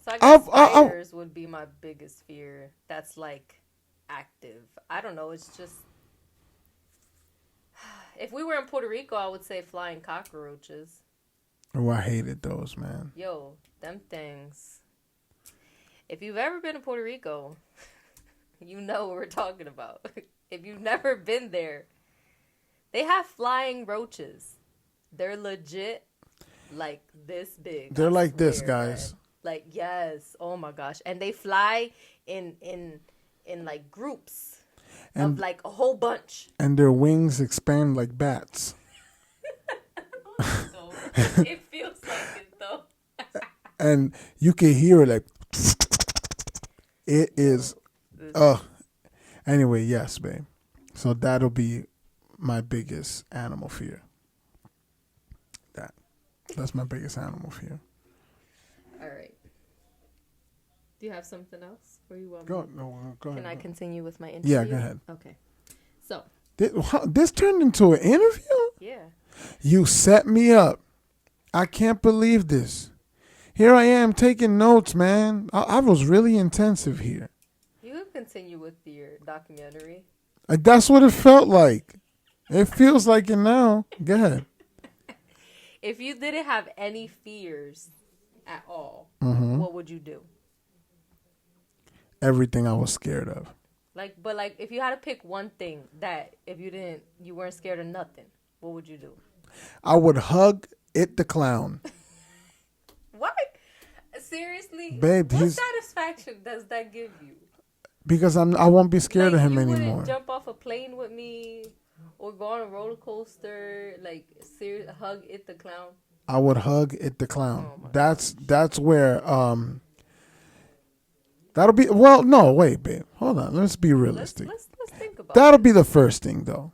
Speaker 2: So I guess
Speaker 1: I'll,
Speaker 2: spiders would be my biggest fear. That's like active. I don't know. It's just if we were in Puerto Rico, I would say flying cockroaches.
Speaker 1: oh, I hated those, man.
Speaker 2: Yo, them things. If you've ever been to Puerto Rico, you know what we're talking about. If you've never been there, they have flying roaches. They're legit like this big.
Speaker 1: They're
Speaker 2: I
Speaker 1: like this,
Speaker 2: swear,
Speaker 1: guys.
Speaker 2: man. Like yes. Oh my gosh. And they fly in like groups of
Speaker 1: And
Speaker 2: like a whole bunch.
Speaker 1: and their wings expand like bats.
Speaker 2: So it feels like it though.
Speaker 1: And you can hear it like it is anyway, yes, babe. So that'll be my biggest animal fear. That's my biggest animal fear.
Speaker 2: All right. Do you have something else? Or you want
Speaker 1: Go
Speaker 2: me?
Speaker 1: go ahead.
Speaker 2: Can I
Speaker 1: go.
Speaker 2: continue with my interview?
Speaker 1: Yeah, go ahead.
Speaker 2: Okay. So,
Speaker 1: This turned into an interview?
Speaker 2: yeah.
Speaker 1: You set me up. I can't believe this. Here I am taking notes, man. I was really intensive here.
Speaker 2: You can continue with your documentary.
Speaker 1: That's what it felt like. It feels like it now. Go ahead.
Speaker 2: If you didn't have any fears at all,
Speaker 1: Mm-hmm.
Speaker 2: what would you do?
Speaker 1: Everything I was scared of.
Speaker 2: But if you had to pick one thing that if you weren't scared of nothing, what would you do?
Speaker 1: I would hug It the Clown.
Speaker 2: What? Seriously?
Speaker 1: Babe,
Speaker 2: what
Speaker 1: he's-
Speaker 2: satisfaction does that give you?
Speaker 1: Because I won't be scared of him
Speaker 2: you
Speaker 1: anymore.
Speaker 2: wouldn't jump off a plane with me or go on a roller coaster, hug It the Clown.
Speaker 1: I would hug It the Clown.
Speaker 2: Oh my
Speaker 1: That's where that'll be well, no, wait, babe. Hold on. Let's be realistic.
Speaker 2: Let's think about
Speaker 1: That'll
Speaker 2: it.
Speaker 1: be the first thing though.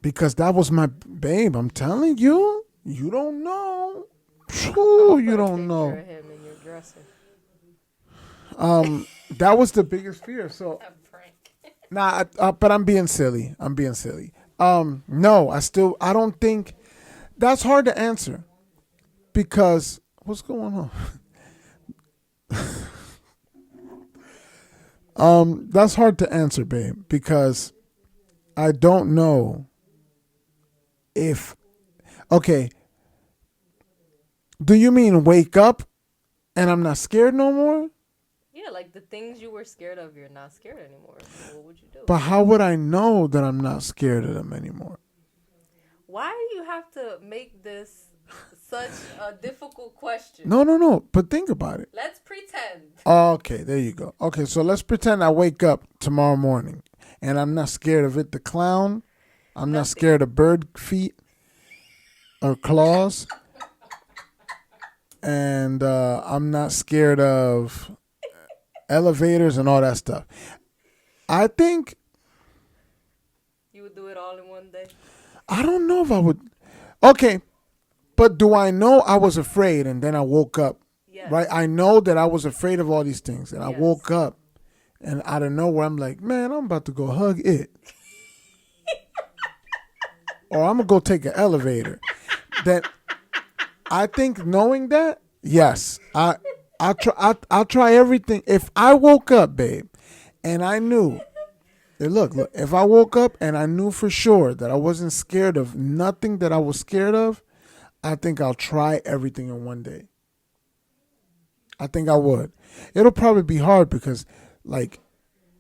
Speaker 1: Because that was my babe, I'm telling you, you don't know. Phew, you
Speaker 2: Put a
Speaker 1: don't
Speaker 2: picture
Speaker 1: know.
Speaker 2: of him in your dresser.
Speaker 1: That was the biggest fear. So
Speaker 2: A prank.
Speaker 1: nah, but I'm being silly. No, I don't think that's hard to answer because what's going on? That's hard to answer, babe, because I don't know if okay. Do you mean wake up and I'm not scared no more?
Speaker 2: Yeah, like the things you were scared of, you're not scared anymore. So what would you do?
Speaker 1: But how would I know that I'm not scared of them anymore?
Speaker 2: Why do you have to make this such a difficult question?
Speaker 1: No. But think about it.
Speaker 2: Let's pretend.
Speaker 1: Okay, there you go. Okay, so let's pretend I wake up tomorrow morning and I'm not scared of It the Clown. I'm not
Speaker 2: Nothing.
Speaker 1: scared of bird feet or claws. And I'm not scared of elevators and all that stuff. I think,
Speaker 2: You would do it all in one day.
Speaker 1: I don't know if I would. Okay, but do I know I was afraid and then I woke up?
Speaker 2: Yes.
Speaker 1: Right? I know that I was afraid of all these things and I
Speaker 2: Yes.
Speaker 1: woke up and out of nowhere I'm like, man, I'm about to go hug it. Or I'm going to go take an elevator. Then I think knowing that, yes, I'll try everything. If I woke up, babe, and I knew, look, if I woke up and I knew for sure that I wasn't scared of nothing that I was scared of, I think I'll try everything in one day. I think I would. It'll probably be hard because, like,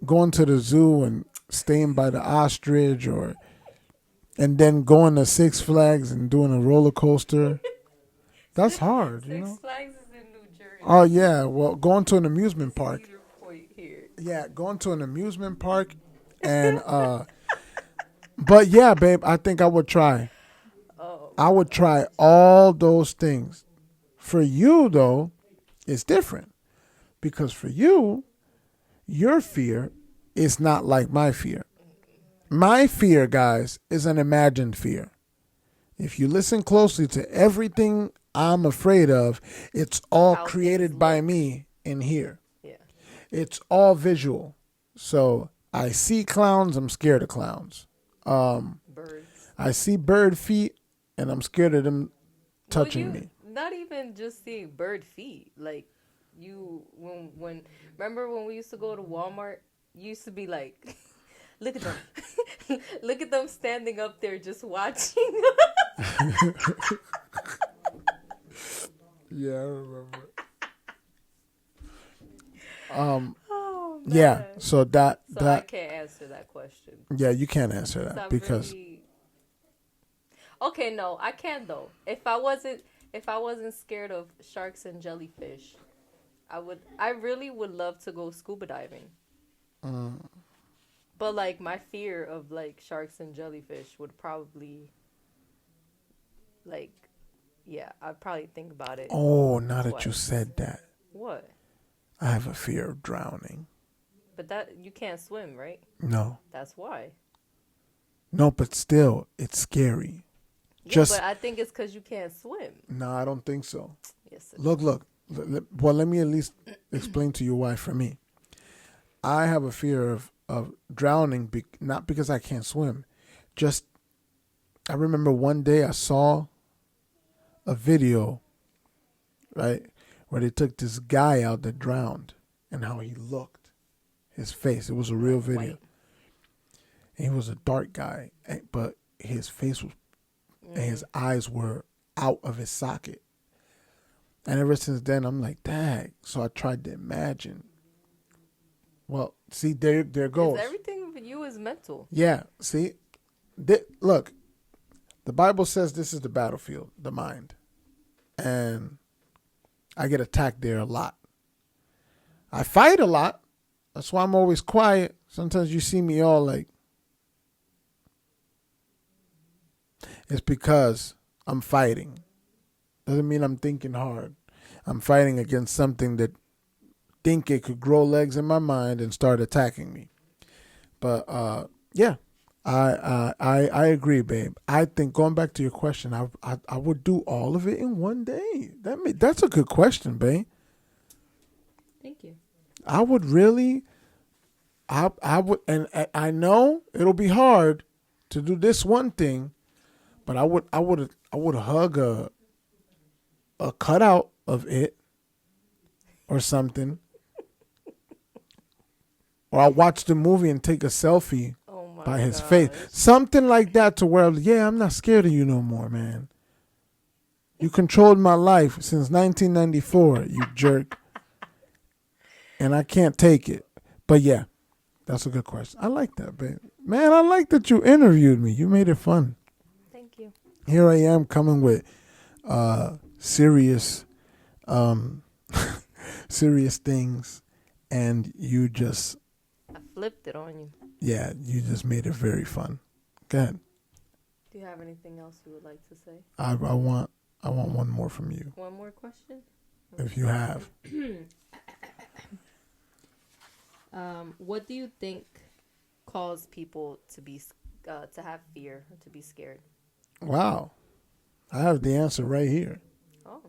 Speaker 1: going to the zoo and staying by the ostrich and then going to Six Flags and doing a roller coaster. That's hard, you know?
Speaker 2: Six Flags is in New Jersey.
Speaker 1: Oh, yeah. Well, going to an amusement park.
Speaker 2: Cedar Point here.
Speaker 1: Yeah, going to an amusement park. And, but yeah, babe, I think I would try.
Speaker 2: Oh.
Speaker 1: I would try all those things. For you, though, it's different. Because for you, your fear is not like my fear. My fear, guys, is an imagined fear. If you listen closely to everything I'm afraid of, it's all
Speaker 2: How
Speaker 1: created
Speaker 2: things
Speaker 1: by
Speaker 2: look.
Speaker 1: me in here.
Speaker 2: Yeah.
Speaker 1: It's all visual. So I see clowns, I'm scared of clowns.
Speaker 2: Birds.
Speaker 1: I see bird feet, and I'm scared of them
Speaker 2: Well,
Speaker 1: touching
Speaker 2: you
Speaker 1: me.
Speaker 2: not even just seeing bird feet. Like you when remember when we used to go to Walmart, you used to be like, look at them. Look at them standing up there just watching.
Speaker 1: Yeah, I remember.
Speaker 2: Oh
Speaker 1: Yeah,
Speaker 2: man.
Speaker 1: so that
Speaker 2: So I can't answer that question.
Speaker 1: yeah, you can't answer
Speaker 2: 'Cause
Speaker 1: that
Speaker 2: I
Speaker 1: because
Speaker 2: really Okay, no, I can though. If I wasn't scared of sharks and jellyfish, I really would love to go scuba diving. But like my fear of like sharks and jellyfish would probably like yeah, I'd probably think about it
Speaker 1: oh, now that you
Speaker 2: twice.
Speaker 1: said that,
Speaker 2: What?
Speaker 1: I have a fear of drowning.
Speaker 2: But that you can't swim, right?
Speaker 1: No.
Speaker 2: That's why.
Speaker 1: No, but still, it's scary.
Speaker 2: Yeah,
Speaker 1: Just
Speaker 2: but I think it's because you can't swim.
Speaker 1: no, I don't think so.
Speaker 2: Yes.
Speaker 1: Look. Well, let me at least explain to you why. For me, I have a fear of drowning, not because I can't swim. Just I remember one day I saw a video, right, where they took this guy out that drowned and how he looked, his face. It was a real video.
Speaker 2: White.
Speaker 1: And he was a dark guy, but his face was, and his eyes were out of his socket. And ever since then, I'm like, dang. So I tried to imagine. Well, see, there goes.
Speaker 2: Everything with you is mental.
Speaker 1: Yeah, see, look, the Bible says this is the battlefield, the mind, and I get attacked there a lot. I fight a lot. That's why I'm always quiet. Sometimes you see me all like, it's because I'm fighting. Doesn't mean I'm thinking hard. I'm fighting against something that think it could grow legs in my mind and start attacking me. But yeah, I agree, babe. I think going back to your question, I would do all of it in one day. That's a good question, babe.
Speaker 2: Thank you.
Speaker 1: I would really, I would, and I know it'll be hard to do this one thing, but I would hug a cutout of it or something. Or I'll watch the movie and take a selfie
Speaker 2: Oh my
Speaker 1: by his
Speaker 2: gosh.
Speaker 1: face. Something like that to where, yeah, I'm not scared of you no more, man. You controlled my life since 1994, you jerk. And I can't take it. But yeah, that's a good question. I like that, babe. Man, I like that you interviewed me. You made it fun.
Speaker 2: Thank you.
Speaker 1: Here I am coming with serious serious things, and you just
Speaker 2: I flipped it on you.
Speaker 1: yeah, you just made it very fun. Go ahead.
Speaker 2: Do you have anything else you would like to say?
Speaker 1: I want one more from you,
Speaker 2: One more question?
Speaker 1: if you have.
Speaker 2: What do you think cause people to have fear, to be scared?
Speaker 1: Wow, I have the answer right here.
Speaker 2: Oh.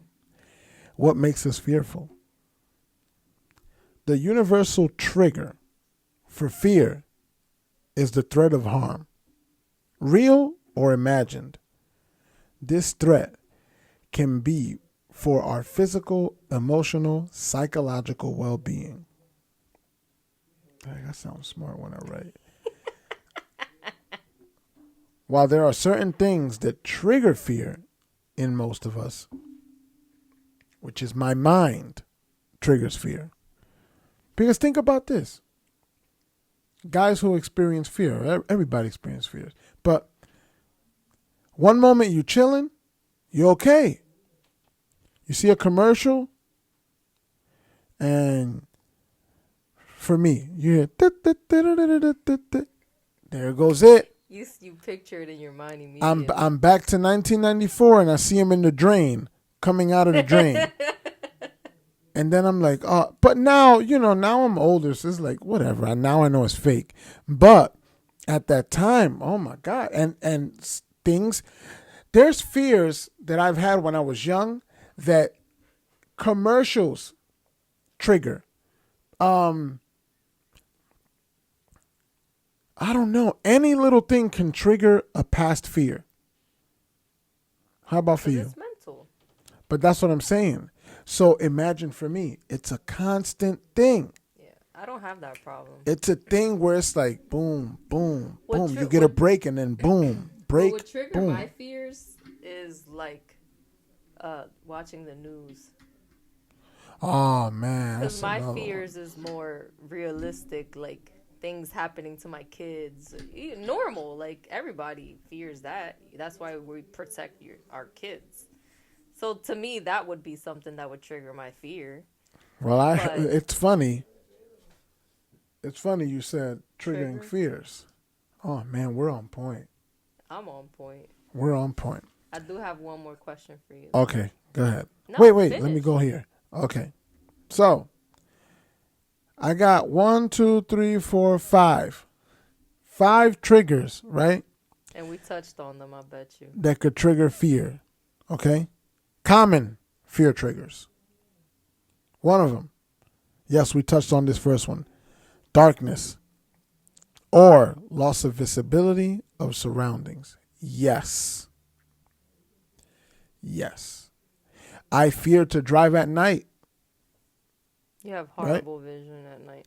Speaker 1: What makes us fearful? The universal trigger for fear is the threat of harm, real or imagined. This threat can be for our physical, emotional, psychological well-being. Dang, I sound smart when I write. While there are certain things that trigger fear in most of us, which is my mind triggers fear. Because think about this. Guys who experience fear, everybody experiences fears. But one moment you chilling, you're okay. You see a commercial, and for me, you hear, there goes it.
Speaker 2: You picture it in your mind immediately.
Speaker 1: I'm back to 1994, and I see him in the drain, coming out of the drain. And then I'm like, oh, but now, now I'm older, so it's like, whatever. Now I know it's fake. But at that time, oh my God. And things, There's fears that I've had when I was young that commercials trigger. I don't know. Any little thing can trigger a past fear. How about for you?
Speaker 2: It's mental.
Speaker 1: But that's what I'm saying. So imagine for me, it's a constant thing.
Speaker 2: Yeah, I don't have that problem.
Speaker 1: It's a thing where it's like boom, boom,
Speaker 2: What
Speaker 1: boom.
Speaker 2: tri-
Speaker 1: You get a
Speaker 2: what-
Speaker 1: break and then boom,
Speaker 2: What
Speaker 1: break,
Speaker 2: would trigger
Speaker 1: boom.
Speaker 2: my fears is like watching the news.
Speaker 1: Oh man,
Speaker 2: Because
Speaker 1: that's
Speaker 2: my
Speaker 1: another
Speaker 2: fears is more realistic, like things happening to my kids. Normal, like everybody fears that. That's why we protect our kids. So to me, that would be something that would trigger my fear.
Speaker 1: Well,
Speaker 2: But-
Speaker 1: it's funny. It's funny you said triggering
Speaker 2: Trigger?
Speaker 1: fears. Oh man, we're on point.
Speaker 2: I'm on point.
Speaker 1: We're on point.
Speaker 2: I do have one more question for you.
Speaker 1: Okay, go ahead.
Speaker 2: No,
Speaker 1: wait. Let me
Speaker 2: finish.
Speaker 1: go here. Okay, so I got 1, 2, 3, 4, 5. 5 triggers, right?
Speaker 2: And we touched on them, I bet you.
Speaker 1: That could trigger fear. Okay, common fear triggers. One of them. Yes, we touched on this first one. Darkness or loss of visibility of surroundings. Yes. I fear to drive at night.
Speaker 2: You have horrible vision at night.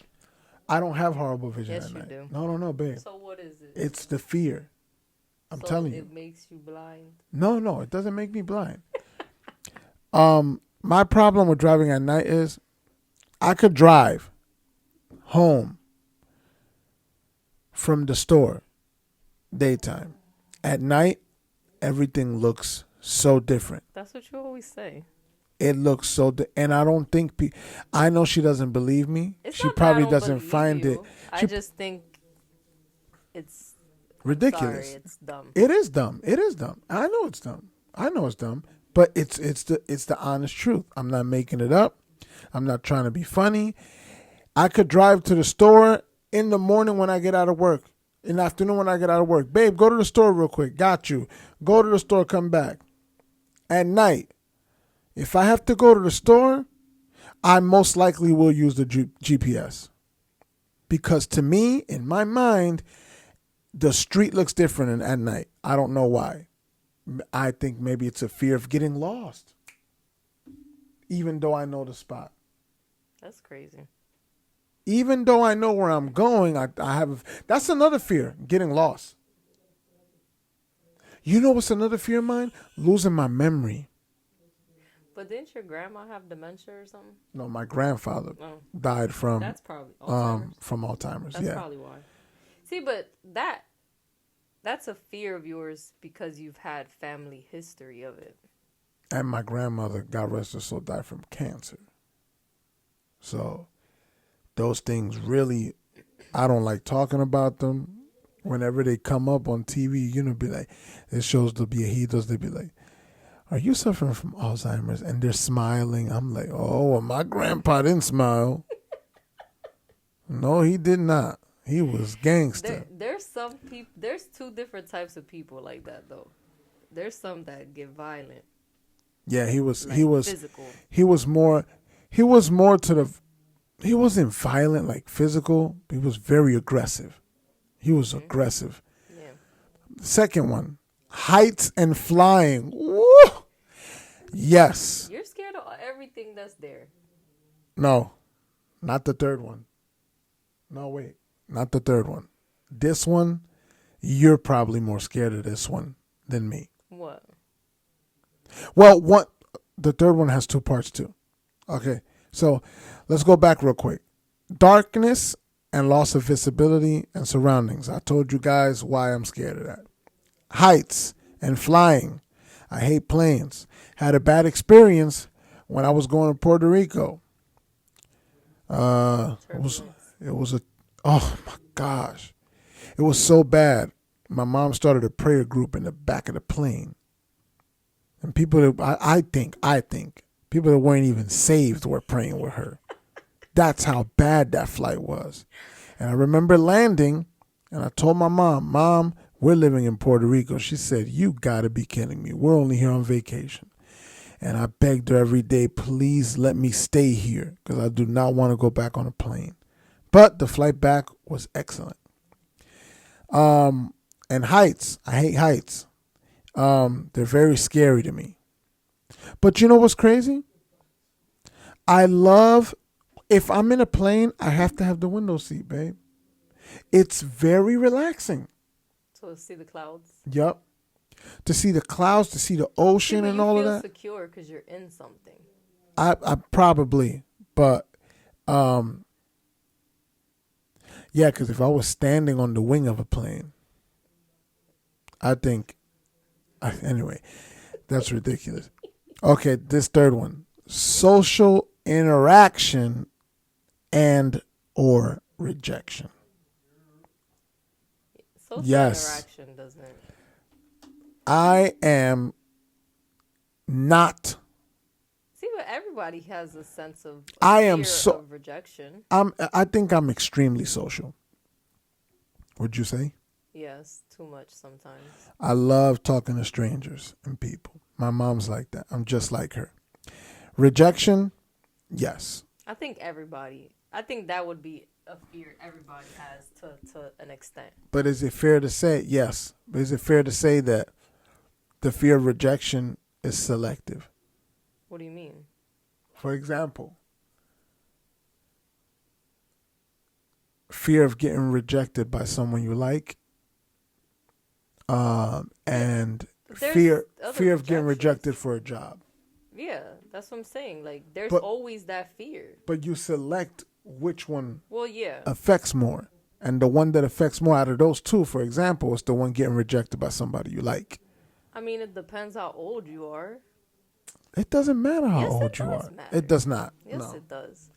Speaker 1: I don't have horrible vision
Speaker 2: Yes,
Speaker 1: at
Speaker 2: you
Speaker 1: night.
Speaker 2: do.
Speaker 1: No, babe.
Speaker 2: So what is it?
Speaker 1: It's the fear. I'm
Speaker 2: So
Speaker 1: telling you.
Speaker 2: It makes you blind.
Speaker 1: No, it doesn't make me blind. My problem with driving at night is I could drive home from the store daytime. At night, everything looks so different.
Speaker 2: That's what you always say.
Speaker 1: It looks so and I don't think I know she doesn't believe me.
Speaker 2: It's
Speaker 1: She
Speaker 2: not that
Speaker 1: probably
Speaker 2: I don't
Speaker 1: doesn't
Speaker 2: believe
Speaker 1: find
Speaker 2: you.
Speaker 1: it
Speaker 2: I just think it's
Speaker 1: ridiculous.
Speaker 2: Sorry, it's dumb.
Speaker 1: It is dumb. I know it's dumb. But it's the honest truth. I'm not making it up. I'm not trying to be funny. I could drive to the store in the morning when I get out of work. In the afternoon when I get out of work. Babe, go to the store real quick. Got you. Go to the store, come back. At night, if I have to go to the store, I most likely will use the GPS. Because to me, in my mind, the street looks different at night. I don't know why. I think maybe it's a fear of getting lost. Even though I know the spot.
Speaker 2: That's crazy.
Speaker 1: Even though I know where I'm going, I have. That's another fear, getting lost. You know what's another fear of mine? Losing my memory.
Speaker 2: But didn't your grandma have dementia or something?
Speaker 1: No, my grandfather
Speaker 2: Oh,
Speaker 1: died from
Speaker 2: that's probably Alzheimer's.
Speaker 1: from Alzheimer's.
Speaker 2: That's
Speaker 1: Yeah.
Speaker 2: probably why. See, but that's a fear of yours because you've had family history of it.
Speaker 1: And my grandmother, God rest her soul, died from cancer. So those things really, I don't like talking about them. Whenever they come up on TV, be like, it shows the viejitos, they be like, are you suffering from Alzheimer's? And they're smiling. I'm like, oh, well, my grandpa didn't smile. No, he did not. He was gangster.
Speaker 2: There's some people. There's two different types of people like that though. There's some that get violent.
Speaker 1: Yeah, he was
Speaker 2: physical.
Speaker 1: He was more to the. He wasn't violent like physical. He was very aggressive. He was aggressive.
Speaker 2: Yeah.
Speaker 1: Second one, heights and flying. Woo! Yes.
Speaker 2: You're scared of everything that's there.
Speaker 1: No, not the third one. No, wait, not the third one. This one, you're probably more scared of this one than me.
Speaker 2: What?
Speaker 1: Well, the third one has 2 parts too. Okay, so let's go back real quick. Darkness and loss of visibility and surroundings. I told you guys why I'm scared of that. Heights and flying. I hate planes. Had a bad experience when I was going to Puerto Rico. It was oh my gosh. It was so bad. My mom started a prayer group in the back of the plane. And people that I think people that weren't even saved were praying with her. That's how bad that flight was. And I remember landing and I told my mom, We're living in Puerto Rico. She said, you got to be kidding me. We're only here on vacation. And I begged her every day, please let me stay here because I do not want to go back on a plane. But the flight back was excellent. And heights. I hate heights. They're very scary to me. But you know what's crazy? I love, if I'm in a plane, I have to have the window seat, babe. It's very relaxing.
Speaker 2: So see the clouds.
Speaker 1: Yep. To see the clouds, to see the ocean and all of that.
Speaker 2: You feel secure because you're in something.
Speaker 1: I probably, but yeah, because if I was standing on the wing of a plane, I think, anyway, that's ridiculous. Okay, this third one, social interaction and or rejection.
Speaker 2: Social interaction doesn't.
Speaker 1: I am not.
Speaker 2: See, but everybody has a sense of of rejection.
Speaker 1: I think I'm extremely social. Would you say?
Speaker 2: Yes, too much sometimes.
Speaker 1: I love talking to strangers and people. My mom's like that. I'm just like her. Rejection, yes.
Speaker 2: I think that would be a fear everybody has to an extent.
Speaker 1: But is it fair to say, yes, but is it fair to say that the fear of rejection is selective?
Speaker 2: What do you mean?
Speaker 1: For example, fear of getting rejected by someone you like, and fear of getting rejected for a job.
Speaker 2: Yeah, that's what I'm saying. Like, there's always that fear.
Speaker 1: But you select which one
Speaker 2: affects
Speaker 1: more. And the one that affects more out of those two, for example, is the one getting rejected by somebody you like.
Speaker 2: I mean, it depends how old you are.
Speaker 1: It doesn't matter how old you are.
Speaker 2: Matter.
Speaker 1: It does not.
Speaker 2: Yes,
Speaker 1: no.
Speaker 2: It does.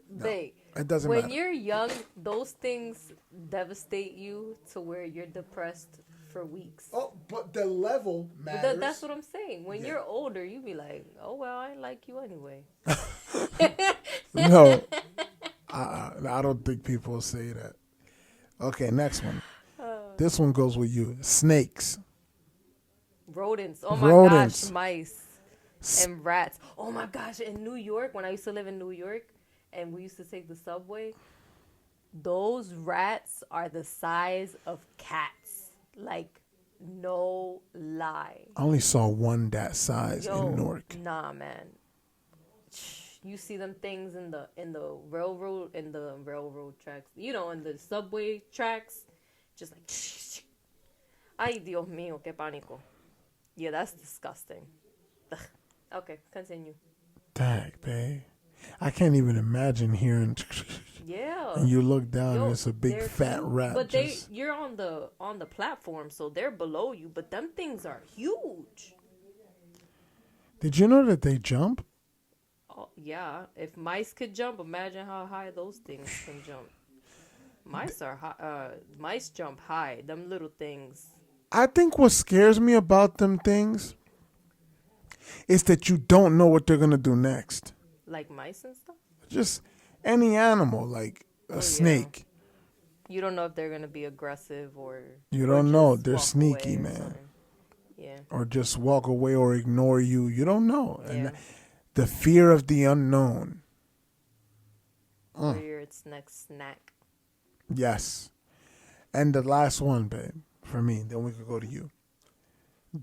Speaker 1: No,
Speaker 2: Babe,
Speaker 1: it doesn't matter.
Speaker 2: When you're young, those things devastate you to where you're depressed for weeks.
Speaker 1: Oh, but the level matters.
Speaker 2: But that's what I'm saying. When you're older, you be like, oh, well, I like you anyway.
Speaker 1: No. I don't think people will say that. Okay, next one. This one goes with you. Snakes.
Speaker 2: Rodents. Oh, my gosh. Mice. And rats. Oh, my gosh. In New York, when I used to live in New York, and we used to take the subway, those rats are the size of cats. Like, no lie.
Speaker 1: I only saw one that size in Newark.
Speaker 2: Nah, man. You see them things in the railroad tracks. You know, in the subway tracks. Just like, ay, Dios mío, qué pánico. Yeah, that's disgusting. Ugh. Okay, continue.
Speaker 1: Dang, babe. I can't even imagine hearing.
Speaker 2: Yeah.
Speaker 1: And you look down and it's a big fat rat.
Speaker 2: But you're on the platform, so they're below you. But them things are huge.
Speaker 1: Did you know that they jump?
Speaker 2: Oh, yeah. If mice could jump, imagine how high those things can jump. Mice are high. Mice jump high. Them little things.
Speaker 1: I think what scares me about them things is that you don't know what they're gonna do next.
Speaker 2: Like mice and stuff?
Speaker 1: Just any animal, like a snake.
Speaker 2: You don't know if they're gonna be aggressive or.
Speaker 1: You don't know. They're sneaky, man.
Speaker 2: Yeah.
Speaker 1: Or just walk away or ignore you. You don't know. Yeah. And the fear of the unknown.
Speaker 2: Or its next snack. Yes.
Speaker 1: And the last one, babe, for me, then we could go to you.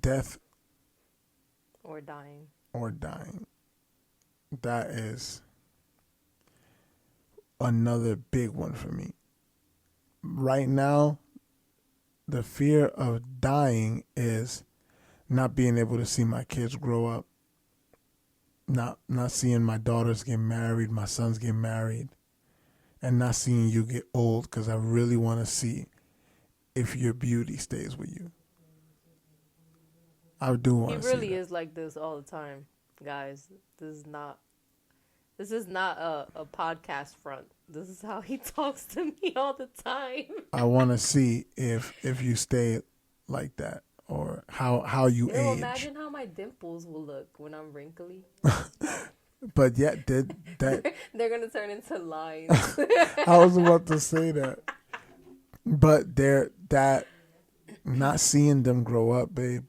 Speaker 1: Death.
Speaker 2: Or dying.
Speaker 1: That is another big one for me. Right now, the fear of dying is not being able to see my kids grow up, not seeing my daughters get married, my sons get married, and not seeing you get old, because I really want to see if your beauty stays with you. I do want to see.
Speaker 2: He really is like this all the time, guys. This is not a podcast front. This is how he talks to me all the time.
Speaker 1: I want to see if you stay like that, or how you age.
Speaker 2: Imagine how my dimples will look when I'm wrinkly.
Speaker 1: But yet, that
Speaker 2: they're gonna turn into lines.
Speaker 1: I was about to say that, but not seeing them grow up, babe.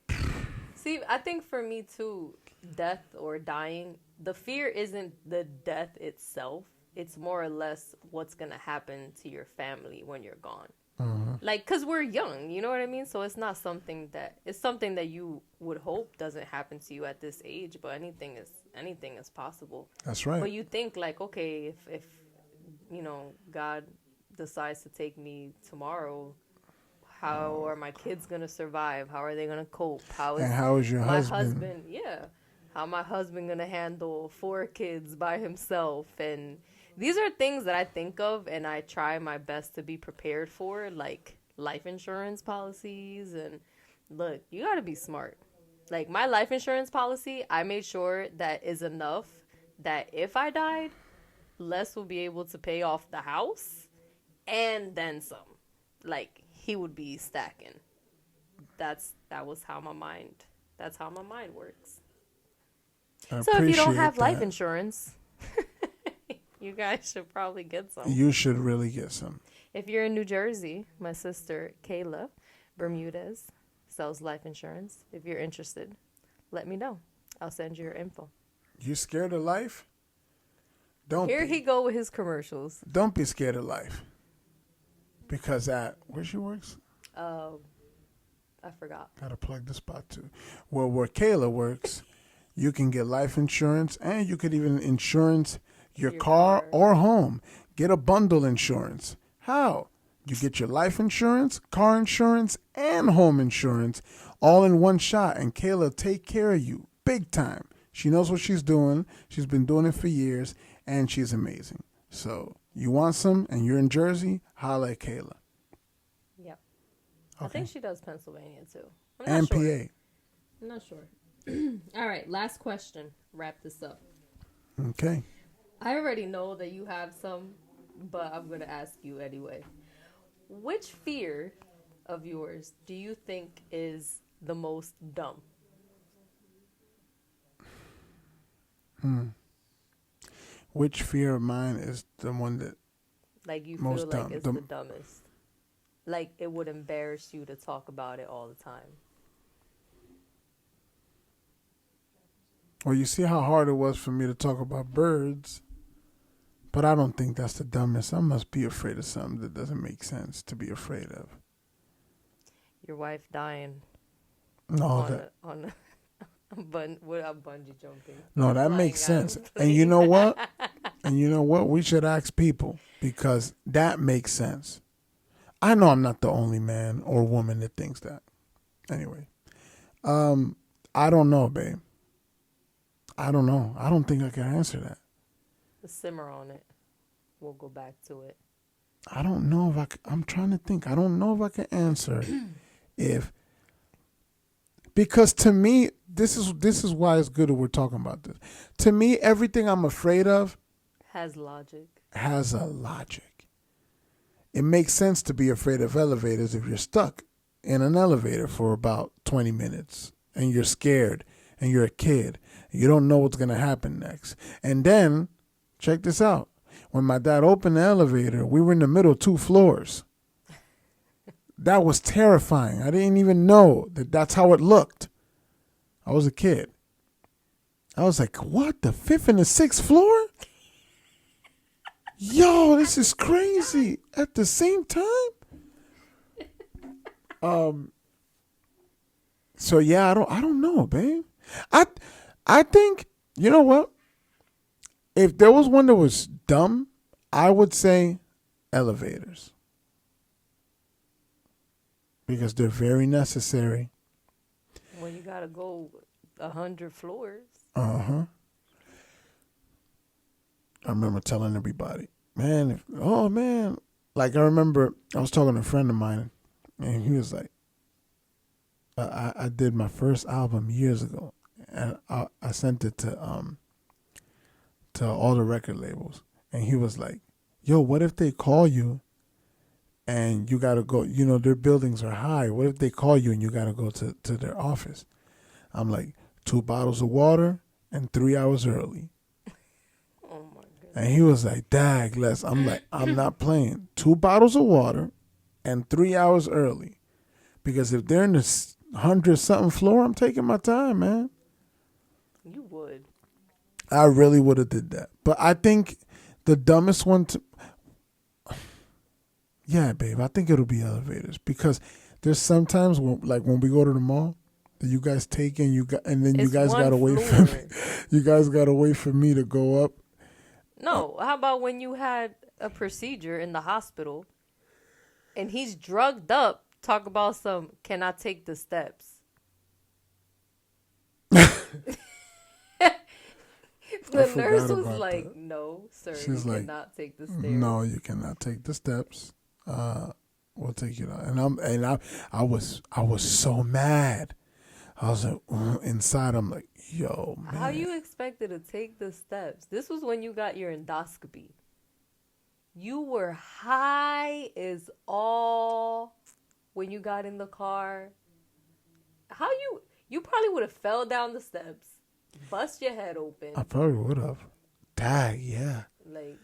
Speaker 2: See, I think for me too, death or dying, the fear isn't the death itself. It's more or less what's going to happen to your family when you're gone. Like, because we're young, you know what I mean? So it's not something that, it's something that you would hope doesn't happen to you at this age, but anything is possible.
Speaker 1: That's right.
Speaker 2: But you think like, okay, if God decides to take me tomorrow, how are my kids gonna survive? How are they gonna cope? How
Speaker 1: is your
Speaker 2: my
Speaker 1: husband?
Speaker 2: Yeah, how my husband gonna handle 4 kids by himself? And these are things that I think of, and I try my best to be prepared for, like life insurance policies. And look, you gotta be smart. Like my life insurance policy, I made sure that is enough that if I died, Les will be able to pay off the house and then some. Like he would be stacking. That's how my mind works.
Speaker 1: I
Speaker 2: So if you don't have
Speaker 1: appreciate
Speaker 2: life
Speaker 1: that.
Speaker 2: insurance, you guys should probably get some.
Speaker 1: You should really get some.
Speaker 2: If you're in New Jersey, my sister Kayla Bermudez sells life insurance. If you're interested, let me know. I'll send you your info.
Speaker 1: You scared of life? Don't
Speaker 2: Here
Speaker 1: be.
Speaker 2: he go with his commercials.
Speaker 1: Don't be scared of life. Because where she works?
Speaker 2: I forgot.
Speaker 1: Gotta plug the spot too. Well, where Kayla works, you can get life insurance, and you could even insurance your car or home. Get a bundle insurance. How? You get your life insurance, car insurance, and home insurance all in one shot, and Kayla take care of you big time. She knows what she's doing. She's been doing it for years, and she's amazing. So you want some, and you're in Jersey, holla at Kayla.
Speaker 2: Yep.
Speaker 1: Okay.
Speaker 2: I think she does Pennsylvania too.
Speaker 1: And
Speaker 2: sure.
Speaker 1: PA.
Speaker 2: I'm not sure. All right, last question. Wrap this up.
Speaker 1: Okay.
Speaker 2: I already know that you have some, but I'm going to ask you anyway. Which fear of yours do you think is the most dumb?
Speaker 1: Which fear of mine is the one that
Speaker 2: Like you
Speaker 1: most
Speaker 2: feel
Speaker 1: dumb?
Speaker 2: like it's the dumbest. Like it would embarrass you to talk about it all the time.
Speaker 1: Well, you see how hard it was for me to talk about birds, but I don't think that's the dumbest. I must be afraid of something that doesn't make sense to be afraid of.
Speaker 2: Your wife dying
Speaker 1: No,
Speaker 2: without bungee jumping.
Speaker 1: no, that
Speaker 2: Flying
Speaker 1: makes
Speaker 2: out of
Speaker 1: sense.
Speaker 2: a
Speaker 1: And you
Speaker 2: plane.
Speaker 1: know what? And you know what? We should ask people because that makes sense. I know I'm not the only man or woman that thinks that. Anyway, I don't know, babe. I don't know. I don't think I can answer that.
Speaker 2: Simmer on it. We'll go back to it.
Speaker 1: I don't know if I'm trying to think. I don't know if I can answer because to me, this is why it's good that we're talking about this. To me, everything I'm afraid of
Speaker 2: Has logic.
Speaker 1: has a logic. It makes sense to be afraid of elevators if you're stuck in an elevator for about 20 minutes and you're scared and you're a kid. You don't know what's going to happen next. And then, check this out. When my dad opened the elevator, we were in the middle 2 floors. That was terrifying. I didn't even know that that's how it looked. I was a kid. I was like, what? The 5th and the 6th floor? Yo, this is crazy. At the same time? So yeah, I don't know, babe. I think, you know what? If there was one that was dumb, I would say elevators. Because they're very necessary.
Speaker 2: Well, you gotta go 100 floors.
Speaker 1: Uh-huh. I remember telling everybody, man, like I remember I was talking to a friend of mine and he was like, I did my first album years ago and I sent it to all the record labels and he was like, yo, what if they call you and you got to go, their buildings are high. What if they call you and you got to go to their office? I'm like, 2 bottles of water and 3 hours early.
Speaker 2: Oh my goodness.
Speaker 1: And he was like, dag, Les. I'm like, I'm not playing. 2 bottles of water and 3 hours early. Because if they're in the 100-something floor, I'm taking my time, man.
Speaker 2: You would.
Speaker 1: I really would have did that. But I think the dumbest one yeah, babe, I think it'll be elevators. Because there's sometimes when we go to the mall, you guys take and then you guys gotta wait for me. You guys gotta wait for me to go up.
Speaker 2: No, how about when you had a procedure in the hospital and he's drugged up, talk about can I take the steps? The nurse was like, that. No, sir, She's you cannot take the stairs.
Speaker 1: No, you cannot take the steps. We'll take you down. And I was so mad. I was like, inside, I'm like, yo, man.
Speaker 2: How you expected to take the steps? This was when you got your endoscopy. You were high as all when you got in the car. How you probably would have fell down the steps, bust your head open.
Speaker 1: I probably would have. Dag, yeah.
Speaker 2: Like,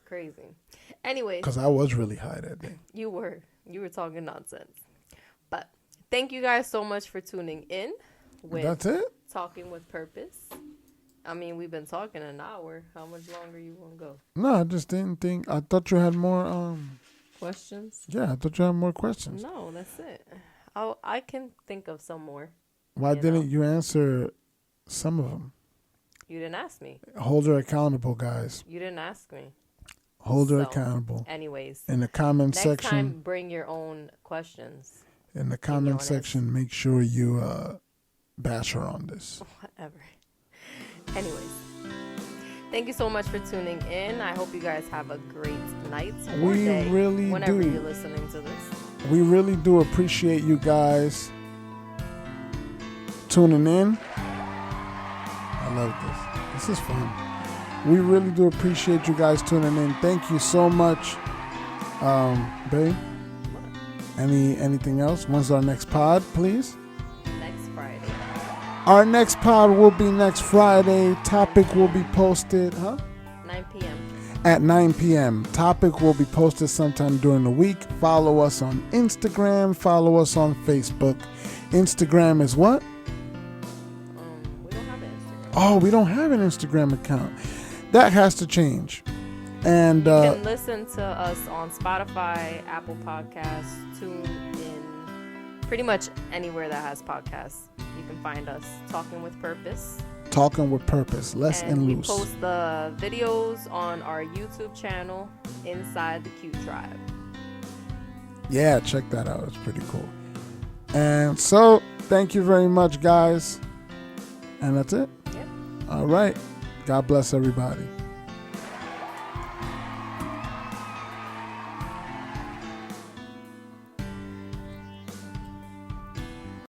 Speaker 2: crazy. Anyways.
Speaker 1: Because I was really high that day.
Speaker 2: You were talking nonsense. But thank you guys so much for tuning in.
Speaker 1: That's it?
Speaker 2: Talking with Purpose. I mean, we've been talking an hour. How much longer you want to go?
Speaker 1: No, I just didn't think. I thought you had more
Speaker 2: questions.
Speaker 1: Yeah, I thought you had more questions.
Speaker 2: No, that's it. I can think of some more.
Speaker 1: Why didn't you answer some of them?
Speaker 2: You didn't ask me.
Speaker 1: Hold her accountable, guys.
Speaker 2: You didn't ask me.
Speaker 1: Hold her accountable.
Speaker 2: Anyways.
Speaker 1: In the comment section.
Speaker 2: Next time, bring your own questions.
Speaker 1: In the comment section, make sure you bash her on this.
Speaker 2: Whatever. Anyways. Thank you so much for tuning in. I hope you guys have a great night or day.
Speaker 1: Really
Speaker 2: whenever
Speaker 1: do.
Speaker 2: You're listening to this.
Speaker 1: We really do appreciate you guys tuning in. I love this. This is fun. We really do appreciate you guys tuning in. Thank you so much. Babe, anything else? When's our next pod, please?
Speaker 2: Next Friday.
Speaker 1: Our next pod will be next Friday. Topic will be posted,
Speaker 2: 9 p.m.
Speaker 1: At 9 p.m. Topic will be posted sometime during the week. Follow us on Instagram. Follow us on Facebook. Instagram is what?
Speaker 2: We don't have an Instagram.
Speaker 1: Oh, we don't have an Instagram account. That has to change. And
Speaker 2: you can listen to us on Spotify, Apple Podcasts, TuneIn, pretty much anywhere that has podcasts. You can find us Talking with Purpose.
Speaker 1: Talking with Purpose, less and loose.
Speaker 2: We post the videos on our YouTube channel, Inside the Q Tribe.
Speaker 1: Yeah, check that out. It's pretty cool. And so, thank you very much, guys. And that's it.
Speaker 2: Yep.
Speaker 1: All right. God bless everybody.